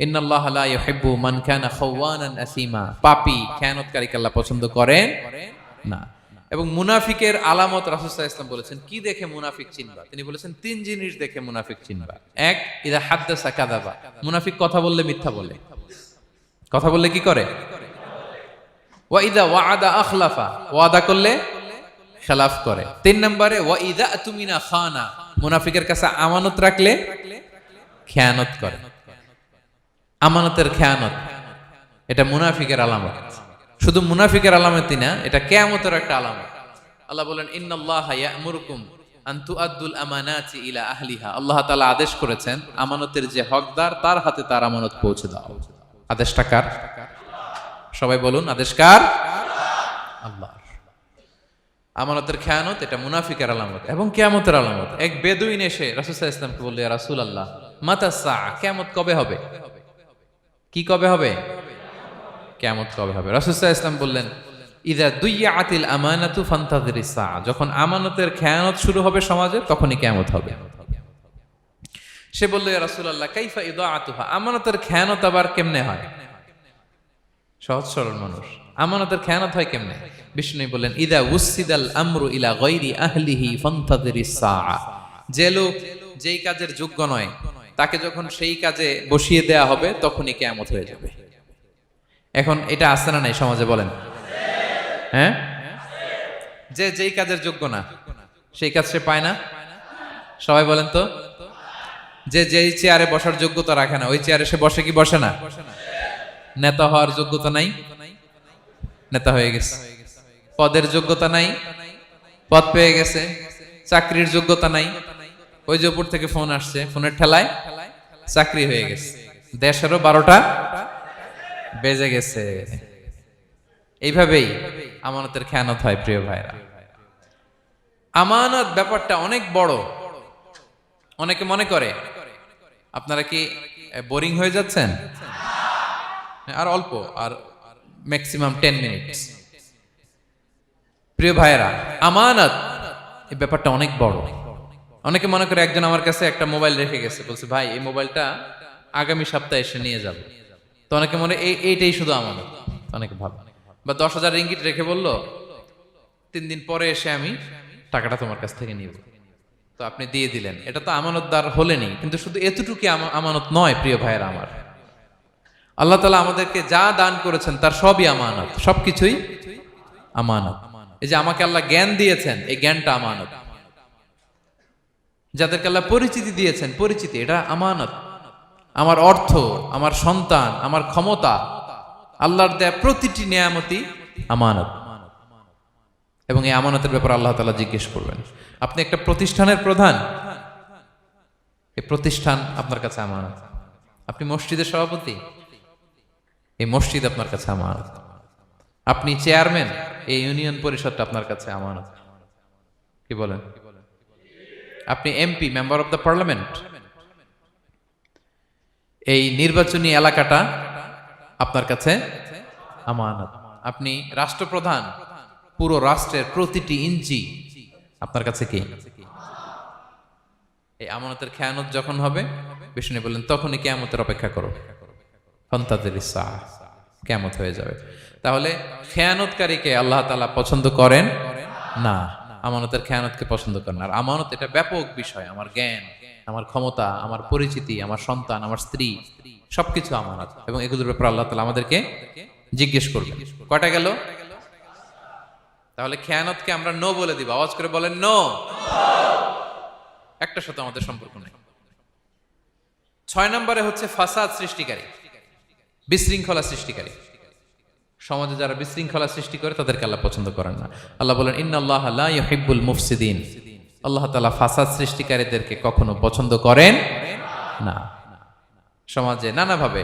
ইন্নাল্লাহা লা ইউহিব্বু মান কানা খাওয়ানান আসিমা, পাপী খেয়ানতকারীকে আল্লাহ পছন্দ করেন না। এবং মুনাফিকের আলামত রাসূল সাল্লাল্লাহু আলাইহি ওয়াসাল্লাম বলেছেন, কি দেখে মুনাফিক চিনবা? তিনি বলেছেন 3 জিনিস দেখে মুনাফিক চিনবা। 1, ইযা হাদ্দাসা কাযাবা, মুনাফিক কথা বললে মিথ্যা বলে। কথা বললে কি করে? ওয়া ইযা ওয়াআদা আখলাফা, ওয়াদা করলে খেলাফ করে। 3 নম্বরে ওয়া ইযা আতুমিনা খানা, মুনাফিকের কাছে আমানত রাখলে খেয়ানত করে। আমানতের খেয়ানত, এটা মুনাফিকের আলামত। শুধু মুনাফিকের আলামতই না, এটা কিয়ামতের একটা আলামত। আল্লাহ বলেন, ইন্নাল্লাহা ইয়া'মুরুকুম আন তুআদ্দুল আমানাতি ইলা আহলিহা, আল্লাহ তাআলা আদেশ করেছেন আমানতের যে হকদার তার হাতে তার আমানত পৌঁছে দাও। আদেশটা কার? সবাই বলুন, আদেশ কার? আল্লাহর। আমানতের খেয়ানত এটা মুনাফিকের আলামত এবং কিয়ামতের আলামত। এক বেদুইন এসে রাসূল সাল্লাল্লাহু আলাইহি ওয়াসাল্লামকে বলল, ইয়া রাসূলুল্লাহ, মাতা সাআ, কিয়ামত কবে হবে? কি কবে হবে? কিয়ামত কবে হবে? রাসূল সাল্লাল্লাহু আলাইহি ওয়াসাল্লাম বললেন, ইযা দুইয়াতিল আমানাতু ফান্তাযিরিস সাআ, যখন আমানতের খেয়ানত শুরু হবে সমাজে, তখনই কিয়ামত হবে। সে বলল, ইয়া রাসূলুল্লাহ, কাইফা ইদাআতুহা, আমানতের খেয়ানত আবার কেমনে হয়? সহজ সরল মানুষ, আমানতের খেয়ানত হয় কেমনে? বিষ্ণু বললেন, ইদা উসিদাল আমরু ইলা গায়রি আহলিহি ফান্তাযিরিস সাআ, যে লোক যেই কাজের যোগ্য নয় তাকে যখন সেই কাজে বসিয়ে দেয়া হবে, তখনই কিয়ামত হয়ে যাবে। এখন এটা আছে না নাই সমাজে? বলেন। হ্যাঁ, যে যেই কাজের যোগ্য না সেই কাজ সে পায় না। সবাই বলেন তো, যে যেই চেয়ারে বসার যোগ্যতা রাখে না, ওই চেয়ারে সে বসে কি বসে না? নেতা হওয়ার যোগ্যতা নাই, নেতা হয়ে গেছে। পদের যোগ্যতা নাই, পদ পেয়ে গেছে। চাকরির যোগ্যতা নাই, ওই যে উপর থেকে ফোন আসছে, ফোনের ঠেলায় চাকরি হয়ে গেছে। দেশেরও 12টা বেজে গেছে। এইভাবেই আমানতের খেয়ানত হয়। প্রিয় ভাইরা, আমানত ব্যাপারটা অনেক বড়। অনেকে মনে করে, আপনারা কি বোরিং হয়ে যাচ্ছেন? আর অল্প, আর ম্যাক্সিমাম 10 মিনিট। প্রিয় ভাইরা, আমানত এই ব্যাপারটা অনেক বড়। অনেকে মনে করে, একজন আমার কাছে একটা মোবাইল রেখে গেছে, বলছে ভাই এই মোবাইলটা আগামী সপ্তাহে এসে নিয়ে যাব। তো অনেকে মনে এইটাই শুধু আমানত, অনেকে ভাবে। বা 10,000 রিঙ্গিট রেখে বলল 3 দিন পরে এসে আমি টাকাটা তোমার কাছ থেকে নিব। তো আপনি দিয়ে দিলেন, এটা তো আমানতদার হলেনই। কিন্তু শুধু এতটুকু আমানত নয় প্রিয় ভাইরা আমার। আল্লাহ তাআলা আমাদেরকে যা দান করেছেন তার সবই আমানত, সবকিছুই আমানত। এই যে আমাকে আল্লাহ জ্ঞান দিয়েছেন, এই জ্ঞানটা আমানত। যাদেরকে আল্লাহ পরিচিতি দিয়েছেন, পরিচিতি এটা আমানত। আমার অর্থ, আমার সন্তান, আমার ক্ষমতা, আল্লাহর দেয়া প্রতিটি নিয়ামতই আমানত। এবং এই আমানতের ব্যাপারে আল্লাহ তাআলা জিজ্ঞেস করবেন। আপনি একটা প্রতিষ্ঠানের প্রধান, এই প্রতিষ্ঠান আপনার কাছে আমানত। আপনি মসজিদের সভাপতি, এই মসজিদ আপনার কাছে আমানত। আপনি চেয়ারম্যান, এই ইউনিয়ন পরিষদটা আপনার কাছে আমানত। কি বলেন? আপনি MP, member of the parliament, এই নির্বাচনী এলাকাটা আপনার কাছে আমানত। আপনি রাষ্ট্রপ্রধান, পুরো রাষ্ট্রের প্রতিটি ইঞ্চি আপনার কাছে কি? এই আমানতের খেয়ানত যখন হবে, বিষ্ণু বললেন তখনই কিয়ামতের অপেক্ষা করো, ফান্তাযিরিস সাআহ, কিয়ামত হয়ে যাবে। তাহলে খেয়ানতকারীকে আল্লাহ তাআলা পছন্দ করেন না, আমানতের খেয়ানতকে পছন্দ করেন। আর আমানত এটা ব্যাপক বিষয়। আমার জ্ঞান, আমার ক্ষমতা, আমার পরিচিতি, আমার সন্তান, আমার স্ত্রী, সবকিছু আমানত। এবং এগুলোর ব্যাপারে আল্লাহ তাআলা আমাদেরকে জিজ্ঞেস করবেন। কয়টা গেল? তাহলে খেয়ানতকে আমরা নো বলে দিব। আওয়াজ করে বলেন নো। একটা সাথে আমাদের সম্পর্ক নেই। 6 নম্বরে হচ্ছে ফাসাদ সৃষ্টিকারী, বিশৃঙ্খলা সৃষ্টিকারী। সমাজে যারা বিশৃঙ্খলা সৃষ্টি করে তাদেরকে আল্লাহ পছন্দ করেন না। আল্লাহ বলেন ইন্নাল্লাহা লা ইউহিব্বুল মুফসিদিন। আল্লাহ তাআলা ফাসাদ সৃষ্টিকারীদেরকে কখনো পছন্দ করেন না। সমাজে নানাভাবে,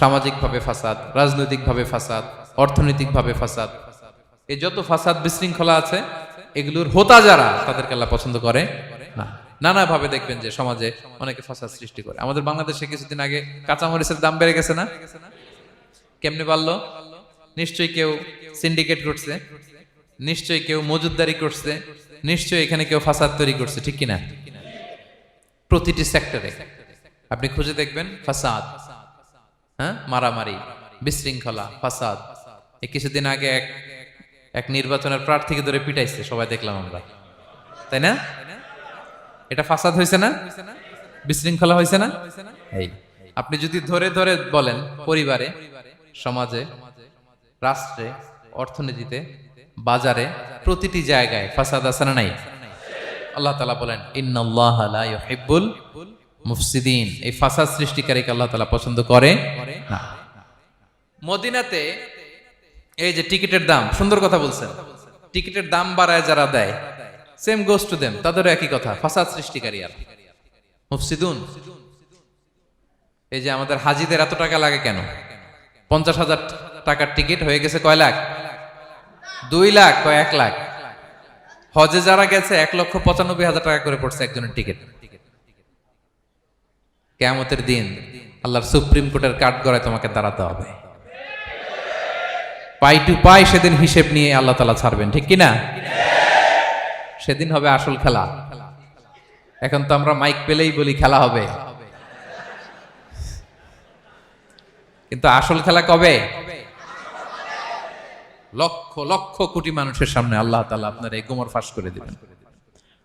সামাজিকভাবে ফাসাদ, রাজনৈতিকভাবে ফাসাদ, অর্থনৈতিকভাবে ফাসাদ, এই যত ফাসাদ বিশৃঙ্খলা আছে এগুলোর হোতা যারা, তাদেরকে আল্লাহ পছন্দ করে না। নানাভাবে দেখবেন যে সমাজে অনেকে ফাসাদ সৃষ্টি করে। আমাদের বাংলাদেশে কিছুদিন আগে কাঁচামরিচের দাম বেড়ে গেছে না? কেমনে বাড়লো? নিশ্চয়ই কেউ সিন্ডিকেট করছে, নিশ্চয়ই কেউ মজুদদারি করছে, নিশ্চয়ই এখানে কেউ ফাসাদ তৈরি করছে, ঠিক কিনা? প্রতিটি সেক্টরে আপনি খুঁজে দেখবেন ফাসাদ, হ্যাঁ, মারামারি, বিশৃঙ্খলা, ফাসাদ। এই কিছুদিন আগে এক নির্বাচনের প্রার্থীকে ধরে পিটাইছে, সবাই দেখলাম আমরা, তাই না? এটা ফাসাদ হয়েছে না? বিশৃঙ্খলা হয়েছে না? এই আপনি যদি ধরে ধরে বলেন, পরিবারে, সমাজে, রাষ্ট্রে, অর্থনীতিতে, বাজারে, প্রতিটি জায়গায় ফাসাদ আছে না নাই? আল্লাহ তাআলা বলেন ইন্নাল্লাহা লা ইউহিব্বুল মুফসিদিন। এই ফাসাদ সৃষ্টিকারীকে আল্লাহ তাআলা পছন্দ করে না। মদিনাতে এই যে টিকিটের দাম, সুন্দর কথা বলছেন, টিকিটের দাম বাড়ায় যারা দেয়, সেম গোস টু দেম, তাদেরও একই কথা, ফাসাদ সৃষ্টিকারী আর মুফসিদুন। এই যে আমাদের হাজিদের এত টাকা লাগে কেন? 50,000 টাকার টিকিট হয়ে গেছে কয় লাখ? 2 লাখ, কয় 1 লাখ। হজে যারা গেছে 1,95,000 টাকা করে পড়ছে একজনের টিকিট। কিয়ামতের দিন আল্লাহর সুপ্রিম কোর্টের কাঠগড়ায় তোমাকে দাঁড়াতে হবে, পাই টু পাই সেদিন হিসেব নিয়ে আল্লাহ তাআলা ছাড়বেন, ঠিক কিনা? সেদিন হবে আসল খেলা। এখন তো আমরা মাইক পেলেই বলি খেলা হবে, কিন্তু আসল খেলা কবে? লক্ষ লক্ষ কোটি মানুষের সামনে আল্লাহ তাআলা আপনার এই গোমর ফাঁস করে দিবেন।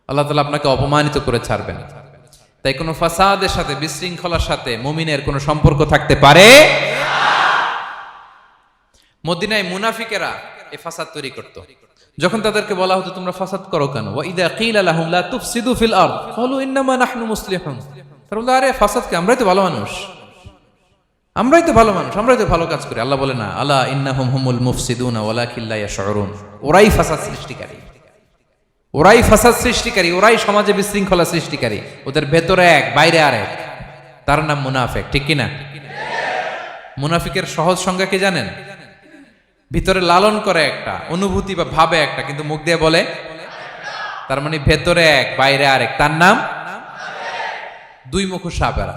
আল্লাহ তাআলা আপনাকে অপমানিত করে ছাড়বেন। তাই কোনো ফাসাদের সাথে, বিশৃঙ্খলার সাথে মুমিনের কোনো সম্পর্ক থাকতে পারে না। মদিনায় মুনাফিকেরা এই ফাসাদ তৈরি করত। যখন তাদেরকে বলা হতো তোমরা ফাসাদ করো কেন, ওয়া ইযা কিলা লাহুম লা তুফসিদু ফিল আরদ ক্বালু ইন্নামা নাহনু মুসলিহুন। তারা বলল আরে ফাসাদ কি, আমরাই তো ভালো মানুষ, আমরাই তো ভালো মানুষ, আমরাই তো ভালো কাজ করি। আল্লাহ বলে না, আলা ইন্নাহুম হুমুল মুফসিদুনা ওয়ালাকিন লা ইয়াশউরুন। ওরাই ফাসাদ সৃষ্টিকারী, ওরাই ফাসাদ সৃষ্টিকারী, ওরাই সমাজে বিশৃঙ্খলা সৃষ্টিকারী। ওদের ভেতরে এক, বাইরে আরেক, তার নাম মুনাফিক, ঠিক কিনা? মুনাফিকের সহজ সংজ্ঞা কি জানেন? ভিতরে লালন করে একটা, অনুভূতি বা ভাবে একটা, কিন্তু মুখ দিয়ে বলে, তার মানে ভেতরে এক, বাইরে আরেক, তার নাম দুই মুখো সাপেরা।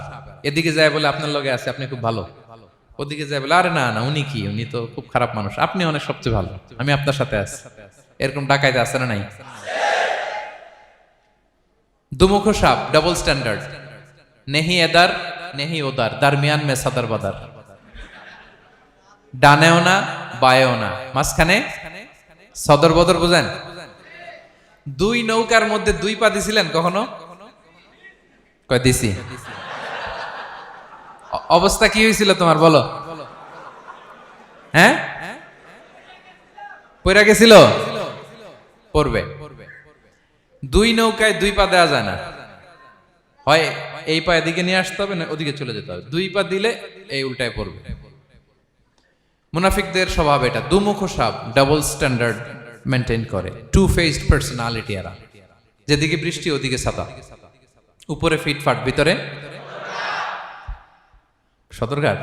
এদিকে যায় বলে আপনার লগে আছে, আপনি খুব ভালো, ওদিকে যায় বলে আরে না না, উনি কি, উনি তো খুব খারাপ মানুষ, আপনি অনেক সবচেয়ে ভালো, আমি আপনার সাথে আছি। এরকম ডাকাইতে আছে না নাই? দুমুখো সাপ, ডাবল স্ট্যান্ডার্ড, নেহি এদার নেহি ওদার, দারমিয়ান মে সাদার বাদার, ডানেও না বায়েও না, মাঝখানে সদর বদর। বুঝেন? দুই নৌকার মধ্যে 2 পা দিছিলেন কখনো? কয় দিছি? অবস্থা কি হয়েছিল তোমার বলো? হ্যাঁ, পয়রা গেছিল? পড়বে। দুই নৌকায় দুই পা দেওয়া যায় না, হয় এই পা এদিকে নিয়ে আসতে হবে না ওদিকে চলে যেতে হবে, দুই পা দিলে এই উল্টায় পড়বে। মুনাফিকদের স্বভাব এটা, দুমুখ সাপ, ডাবল স্ট্যান্ডার্ড মেনটেন করে, টু ফেসড পার্সোনালিটি এরা। যেদিকে বৃষ্টি ওদিকে ছাতা, উপরে ফিটফাট ভিতরে সতর্কার।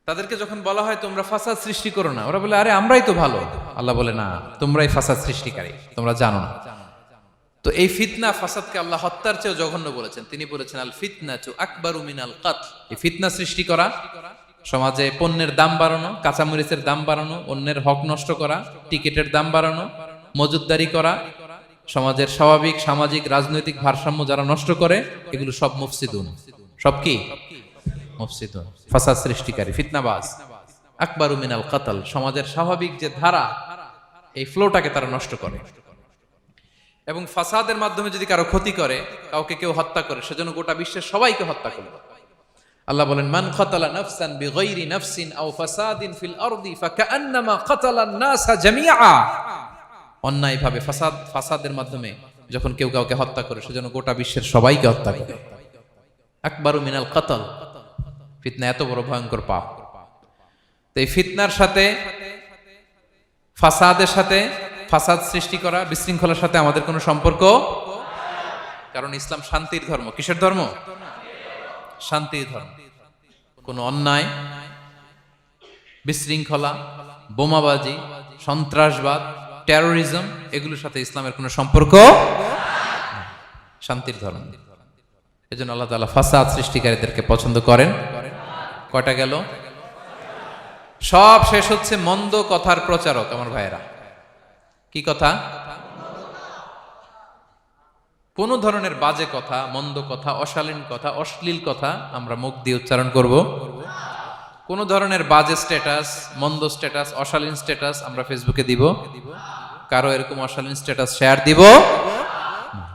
তাদেরকে যখন বলা হয় তোমরা ফাসাদ সৃষ্টি করো না, ওরা বলে আরে আমরাই তো ভালো। আল্লাহ বলে না, তোমরাই ফাসাদ সৃষ্টিকারী, তোমরা জানো না। তো এই ফিতনা ফাসাদকে আল্লাহ হত্যার চেয়েও জঘন্য বলেছেন। তিনি বলেছেন আল ফিতনাতু আকবারু মিনাল কতল। এই ফিতনা সৃষ্টি করা, সমাজে পণ্যের দাম বাড়ানো, কাঁচামরিচের দাম বাড়ানো, অন্যের হক নষ্ট করা, টিকিটের দাম বাড়ানো, মজুদদারি করা, সমাজের স্বাভাবিক সামাজিক রাজনৈতিক ভারসাম্য যারা নষ্ট করে, এগুলো সব মুফসিদুন। সব কি? মুফসিদুন, ফাসাদ সৃষ্টিকারী, ফিতনাবাজ। আকবারু মিনাল কতল, সমাজের স্বাভাবিক যে ধারা, এই ফ্লোটাকে তারা নষ্ট করে। এবং ফাসাদের মাধ্যমে যদি কারো ক্ষতি করে, কাউকে কেউ হত্যা করে, সেজন্য গোটা বিশ্বের সবাইকে হত্যা করবে। আল্লাহ বলেন মান কাতালা নাফসান বিগাইরি নাফসিন আও ফাসাদিন ফিল আরদি ফাকান্নামা কাতালান নাসা জামিআ। অন্যায়ভাবে ফাসাদের মাধ্যমে যখন কেউ কাউকে হত্যা করে, সেজন্য গোটা বিশ্বের সবাইকে হত্যা করে। আকবারু মিনাল কতল, ফিতনা এত বড় ভয়ঙ্কর পাপ। তো এই ফিতনার সাথে, ফাসাদের সাথে, ফাসাদ সৃষ্টি করা, বিশৃঙ্খলার সাথে আমাদের কোনো সম্পর্ক, কারণ ইসলাম শান্তির ধর্ম। কিসের ধর্ম? শান্তির ধর্ম। কোনো অন্যায়, বিশৃঙ্খলা, বোমাবাজি, সন্ত্রাসবাদ, টেরোরিজম, এগুলোর সাথে ইসলামের কোনো সম্পর্ক, শান্তির ধর্ম। এজন্য আল্লাহ তাআলা ফাসাদ সৃষ্টিকারীদেরকে পছন্দ করেন। কয়টা গেল? সব শেষ হচ্ছে মন্দ কথার প্রচারক। আমার ভাইয়েরা, কি কথা? কোন ধরনের বাজে কথা, মন্দ কথা, অশালীন কথা, অশ্লীল কথা আমরা মুখ দিয়ে উচ্চারণ করব। কোন ধরনের বাজে স্ট্যাটাস, মন্দ স্ট্যাটাস, অশালীন স্ট্যাটাস আমরা ফেসবুকে দিব? কারো এরকম অশালীন স্ট্যাটাস শেয়ার দিব?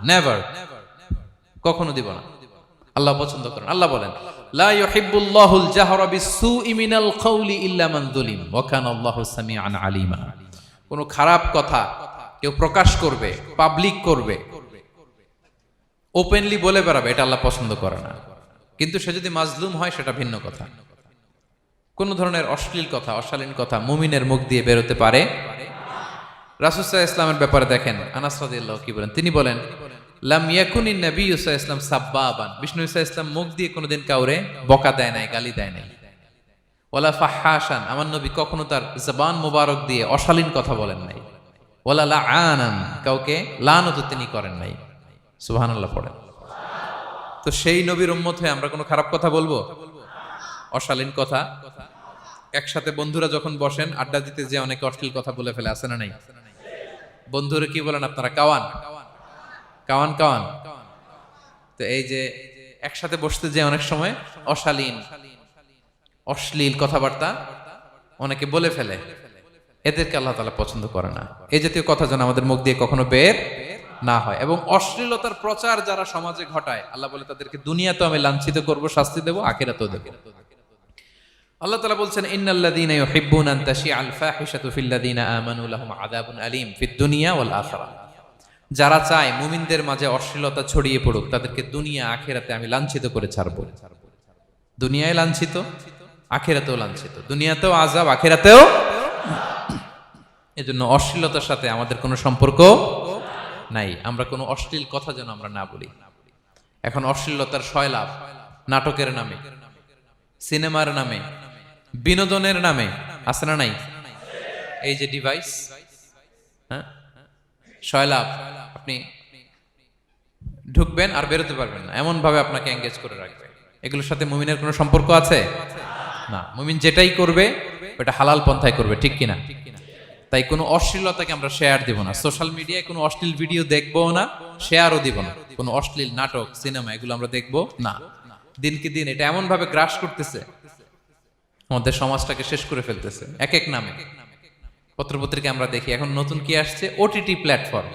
নেভার, কখনো দিব না। আল্লাহ পছন্দ করেন। আল্লাহ বলেন লা ইউহিব্বুল্লাহুল জাহরা বিসসুই মিনাল কাউলি ইল্লা মান যুলিম ওয়া কানা আল্লাহু সামিআন আলিমা। কোন খারাপ কথা কেউ প্রকাশ করবে, পাবলিক করবে, ওপেনলি বলে বেড়াবে, এটা আল্লাহ পছন্দ করে না। কিন্তু সে যদি মাজলুম হয় সেটা ভিন্ন কথা। কোন ধরনের অশ্লীল কথা, অশালীন কথা মুমিনের মুখ দিয়ে বেরোতে পারে। রাসূল সাল্লাল্লাহু আলাইহি ওয়াসাল্লামের ব্যাপারে দেখেন, আনাস রাদিয়াল্লাহু কি বলেন? তিনি বলেন লাম ইয়াকুনিন নবিয়্যু সাল্লাল্লাহু আলাইহি ওয়াসাল্লাম সাব্বাবান। বিষ্ণু সাল্লাল্লাহু আলাইহি ওয়াসাল্লাম মুখ দিয়ে কোনোদিন কাউরে বকা দেয় নাই, গালি দেয় নাই। ওয়ালা ফাহাশান, আমার নবী কখনো তার জবান মুবারক দিয়ে অশালীন কথা বলেন নাই। ওয়ালা লাআনান, কাউকে লানত তিনি করেন নাই। সুবহানাল্লাহ পড়েন। তো সেই নবীর উম্মত হয়ে আমরা কোনো খারাপ কথা বলবো? অশালীন কথা? একসাথে বন্ধুরা যখন বসেন আড্ডা দিতে, যে অনেকে অশ্লীল কথা বলে ফেলে, আছে না নাই? বন্ধুরা কি বলেন আপনারা? Cowan Cowan Cowan. তো এই যে একসাথে বসতে যে অনেক সময় অশালীন, অশ্লীল কথাবার্তা অনেকে বলে ফেলে, এদেরকে আল্লাহ তাআলা পছন্দ করে না। এই জাতীয় কথা যেন আমাদের মুখ দিয়ে কখনো বের না হয়। এবং অশ্লীলতার প্রচার যারা সমাজে ঘটায়, আল্লাহ বলে তাদেরকে দুনিয়াতেও আমি লাঞ্ছিত করব, শাস্তি দেব, আখিরাতেও দেব। আল্লাহ তাআলা বলছেন ইন্নাল্লাযীনা ইউহিব্বুনা আন তাশিআল ফাহিশাতু ফিল্লাযীনা আমানু লাহুম আযাবুন আলীম ফিদ দুনিয়া ওয়াল আখিরাহ। যারা চায় মুমিনদের মাঝে অশ্লীলতা ছড়িয়ে পড়ুক, তাদেরকে দুনিয়া আখিরাতে আমি লাঞ্ছিত করে ছাড়বো। দুনিয়ায় লাঞ্ছিত, আখিরাতেও লাঞ্ছিত। দুনিয়াতেও আযাব, আখিরাতেও। এজন্য অশ্লীলতার সাথে আমাদের কোনো সম্পর্ক নাই। আমরা কোনো অশ্লীল কথা যেন আমরা না বলি। এখন অশ্লীলতার সয়লাভ, নাটকের নামে, সিনেমার নামে, বিনোদনের নামে, আছে না নাই? এই যে ডিভাইস, হ্যাঁ, সয়লাভ, আপনি ঢুকবেন আর বেরোতে পারবেন না, এমন ভাবে আপনাকে এঙ্গেজ করে রাখবে। এগুলোর সাথে মুমিনের কোনো সম্পর্ক আছে না। মুমিন যেটাই করবে ওটা হালাল পন্থায় করবে, ঠিক কিনা? তাই কোনো অশ্লীলতাকে আমরা শেয়ার দিব না। সোশ্যাল মিডিয়ায় কোনো অশ্লীল ভিডিও দেখবো না, শেয়ারও দিব না। কোনো অশ্লীল নাটক, সিনেমা এগুলো আমরা দেখবো না। দিনকে দিন এটা এমন ভাবে গ্রাস করতেছে, আমাদের সমাজটাকে শেষ করে ফেলতেছে এক এক নামে। পত্রপত্রিকা আমরা দেখি এখন নতুন কি আসছে, ওটিটি প্ল্যাটফর্ম।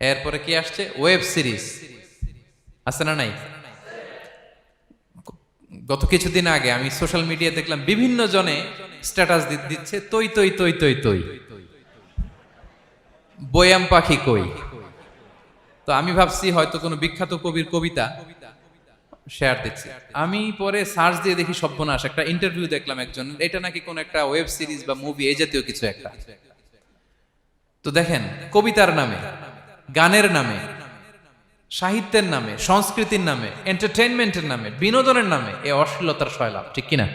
এরপরে কি আসছে, ওয়েব সিরিজ, আছে না নাই? গত কিছুদিন আগে আমি সোশ্যাল মিডিয়া দেখলাম বিভিন্ন জনে স্ট্যাটাস দিচ্ছে তৈ তৈ তৈ তৈ তৈ, বয়াম পাখি কই। তো আমি ভাবছি হয়তো কোনো বিখ্যাত কবির কবিতা শেয়ার দিচ্ছে। আমি পরে সার্চ দিয়ে দেখি সর্বনাশ, একটা ইন্টারভিউ দেখলাম একজন, এটা নাকি কোন একটা ওয়েব সিরিজ বা মুভি এই জাতীয় কিছু একটা। তো দেখেন, কবিতার নামে, গানের নামে, সাহিত্যের নামে, সংস্কৃতির নামে, এন্টারটেইনমেন্টের নামে, বিনোদনের নামে এই অশ্লীলতার সয়লাভ, ঠিক কিনা?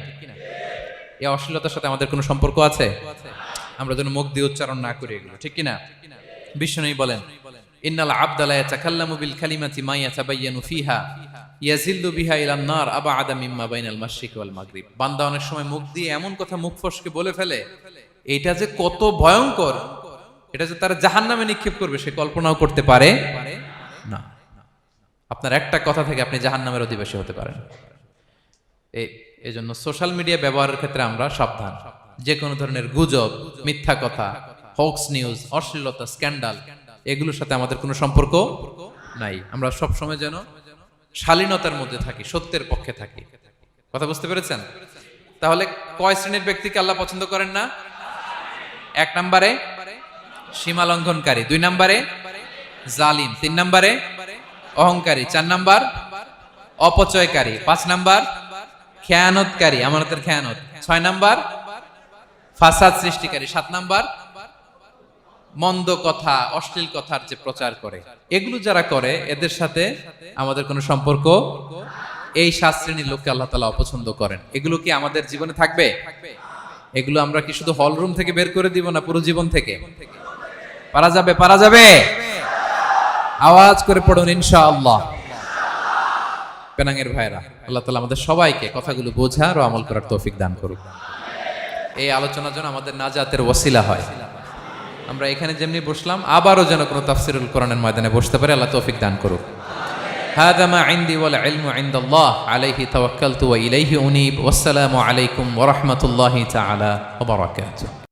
এই অশ্লীলতার সাথে আমাদের কোনো সম্পর্ক আছে? আমরা যেন মুখ দিয়ে উচ্চারণ না করি এগুলো, ঠিক কিনা? বিষ্ণুই বলেন, ইন্নাল আবদা লা ইয়াতাকাল্লামু বিল কালিমাতি মা ইয়াতাবায়ানু ফিহা ইয়াজিল্লু বিহা ইলান নার আবাআদা মিম্মা বাইনাল মাশরিক ওয়াল মাগরিব। বান্দা অনেক সময় মুখ দিয়ে এমন কথা মুখ ফসকে বলে ফেলে, এটা যে কত ভয়ঙ্কর, এটা যে তারা জাহান্নামে নিক্ষেপ করবে সে কল্পনাও করতে পারে না। আপনার একটা কথা থেকে আপনি জাহান্নামের অধিবাসী হতে পারেন। এই জন্য সোশ্যাল মিডিয়া ব্যবহারের ক্ষেত্রে আমরা সাবধান। যে কোনো ধরনের গুজব, মিথ্যা কথা, হক্স নিউজ, অশ্লীলতা, স্ক্যান্ডাল, এগুলোর সাথে আমাদের কোনো সম্পর্ক নাই। আমরা সব সময় যেন শালীনতার মধ্যে থাকি, সত্যের পক্ষে থাকি। কথা বুঝতে পেরেছেন? তাহলে কয় শ্রেণীর ব্যক্তিকে আল্লাহ পছন্দ করেন না? 1 নম্বরে সীমা লঙ্ঘনকারী, 2 নম্বরে জালিম, 3 নম্বরে অহংকারী, 4 নম্বর অপচয়কারী, 5 নম্বর খেয়ানতকারী, আমানতের খেয়ানত, 6 নম্বর ফাসাদ সৃষ্টিকারী, 7 নম্বর মন্দ কথা, অশ্লীল কথার যে প্রচার করে। এগুলো যারা করে এদের সাথে আমাদের কোনো সম্পর্ক, এই 7 শ্রেণীর লোককে আল্লাহ তাআলা অপছন্দ করেন। এগুলো কি আমাদের জীবনে থাকবে? এগুলো আমরা কি শুধু হল রুম থেকে বের করে দিব না পুরো জীবন থেকে? পারা যাবে? পারা যাবে? আওয়াজ করে পড়ুন ইনশাআল্লাহ। পেনাঙ্গের ভাইরা, আল্লাহ তাআলা আমাদের সবাইকে কথাগুলো বোঝার ও আমল করার তৌফিক দান করুক। এই আলোচনা যেন আমাদের নাজাতের ওসিলা হয়। আমরা এখানে যেমনি বসলাম, আবারও যেন কোনো তাফসিরুল কোরআনের ময়দানে বসতে পারে, আল্লাহ তৌফিক দান করুক। হাদা মা ইনদি ওয়াল ইলমু ইনদাল্লাহ আলাইহি তাওয়াক্কালতু ওয়া ইলাইহি উনীব। ওয়াসসালামু আলাইকুম ওয়া রাহমাতুল্লাহি তাআলা ওয়া বারাকাতুহু।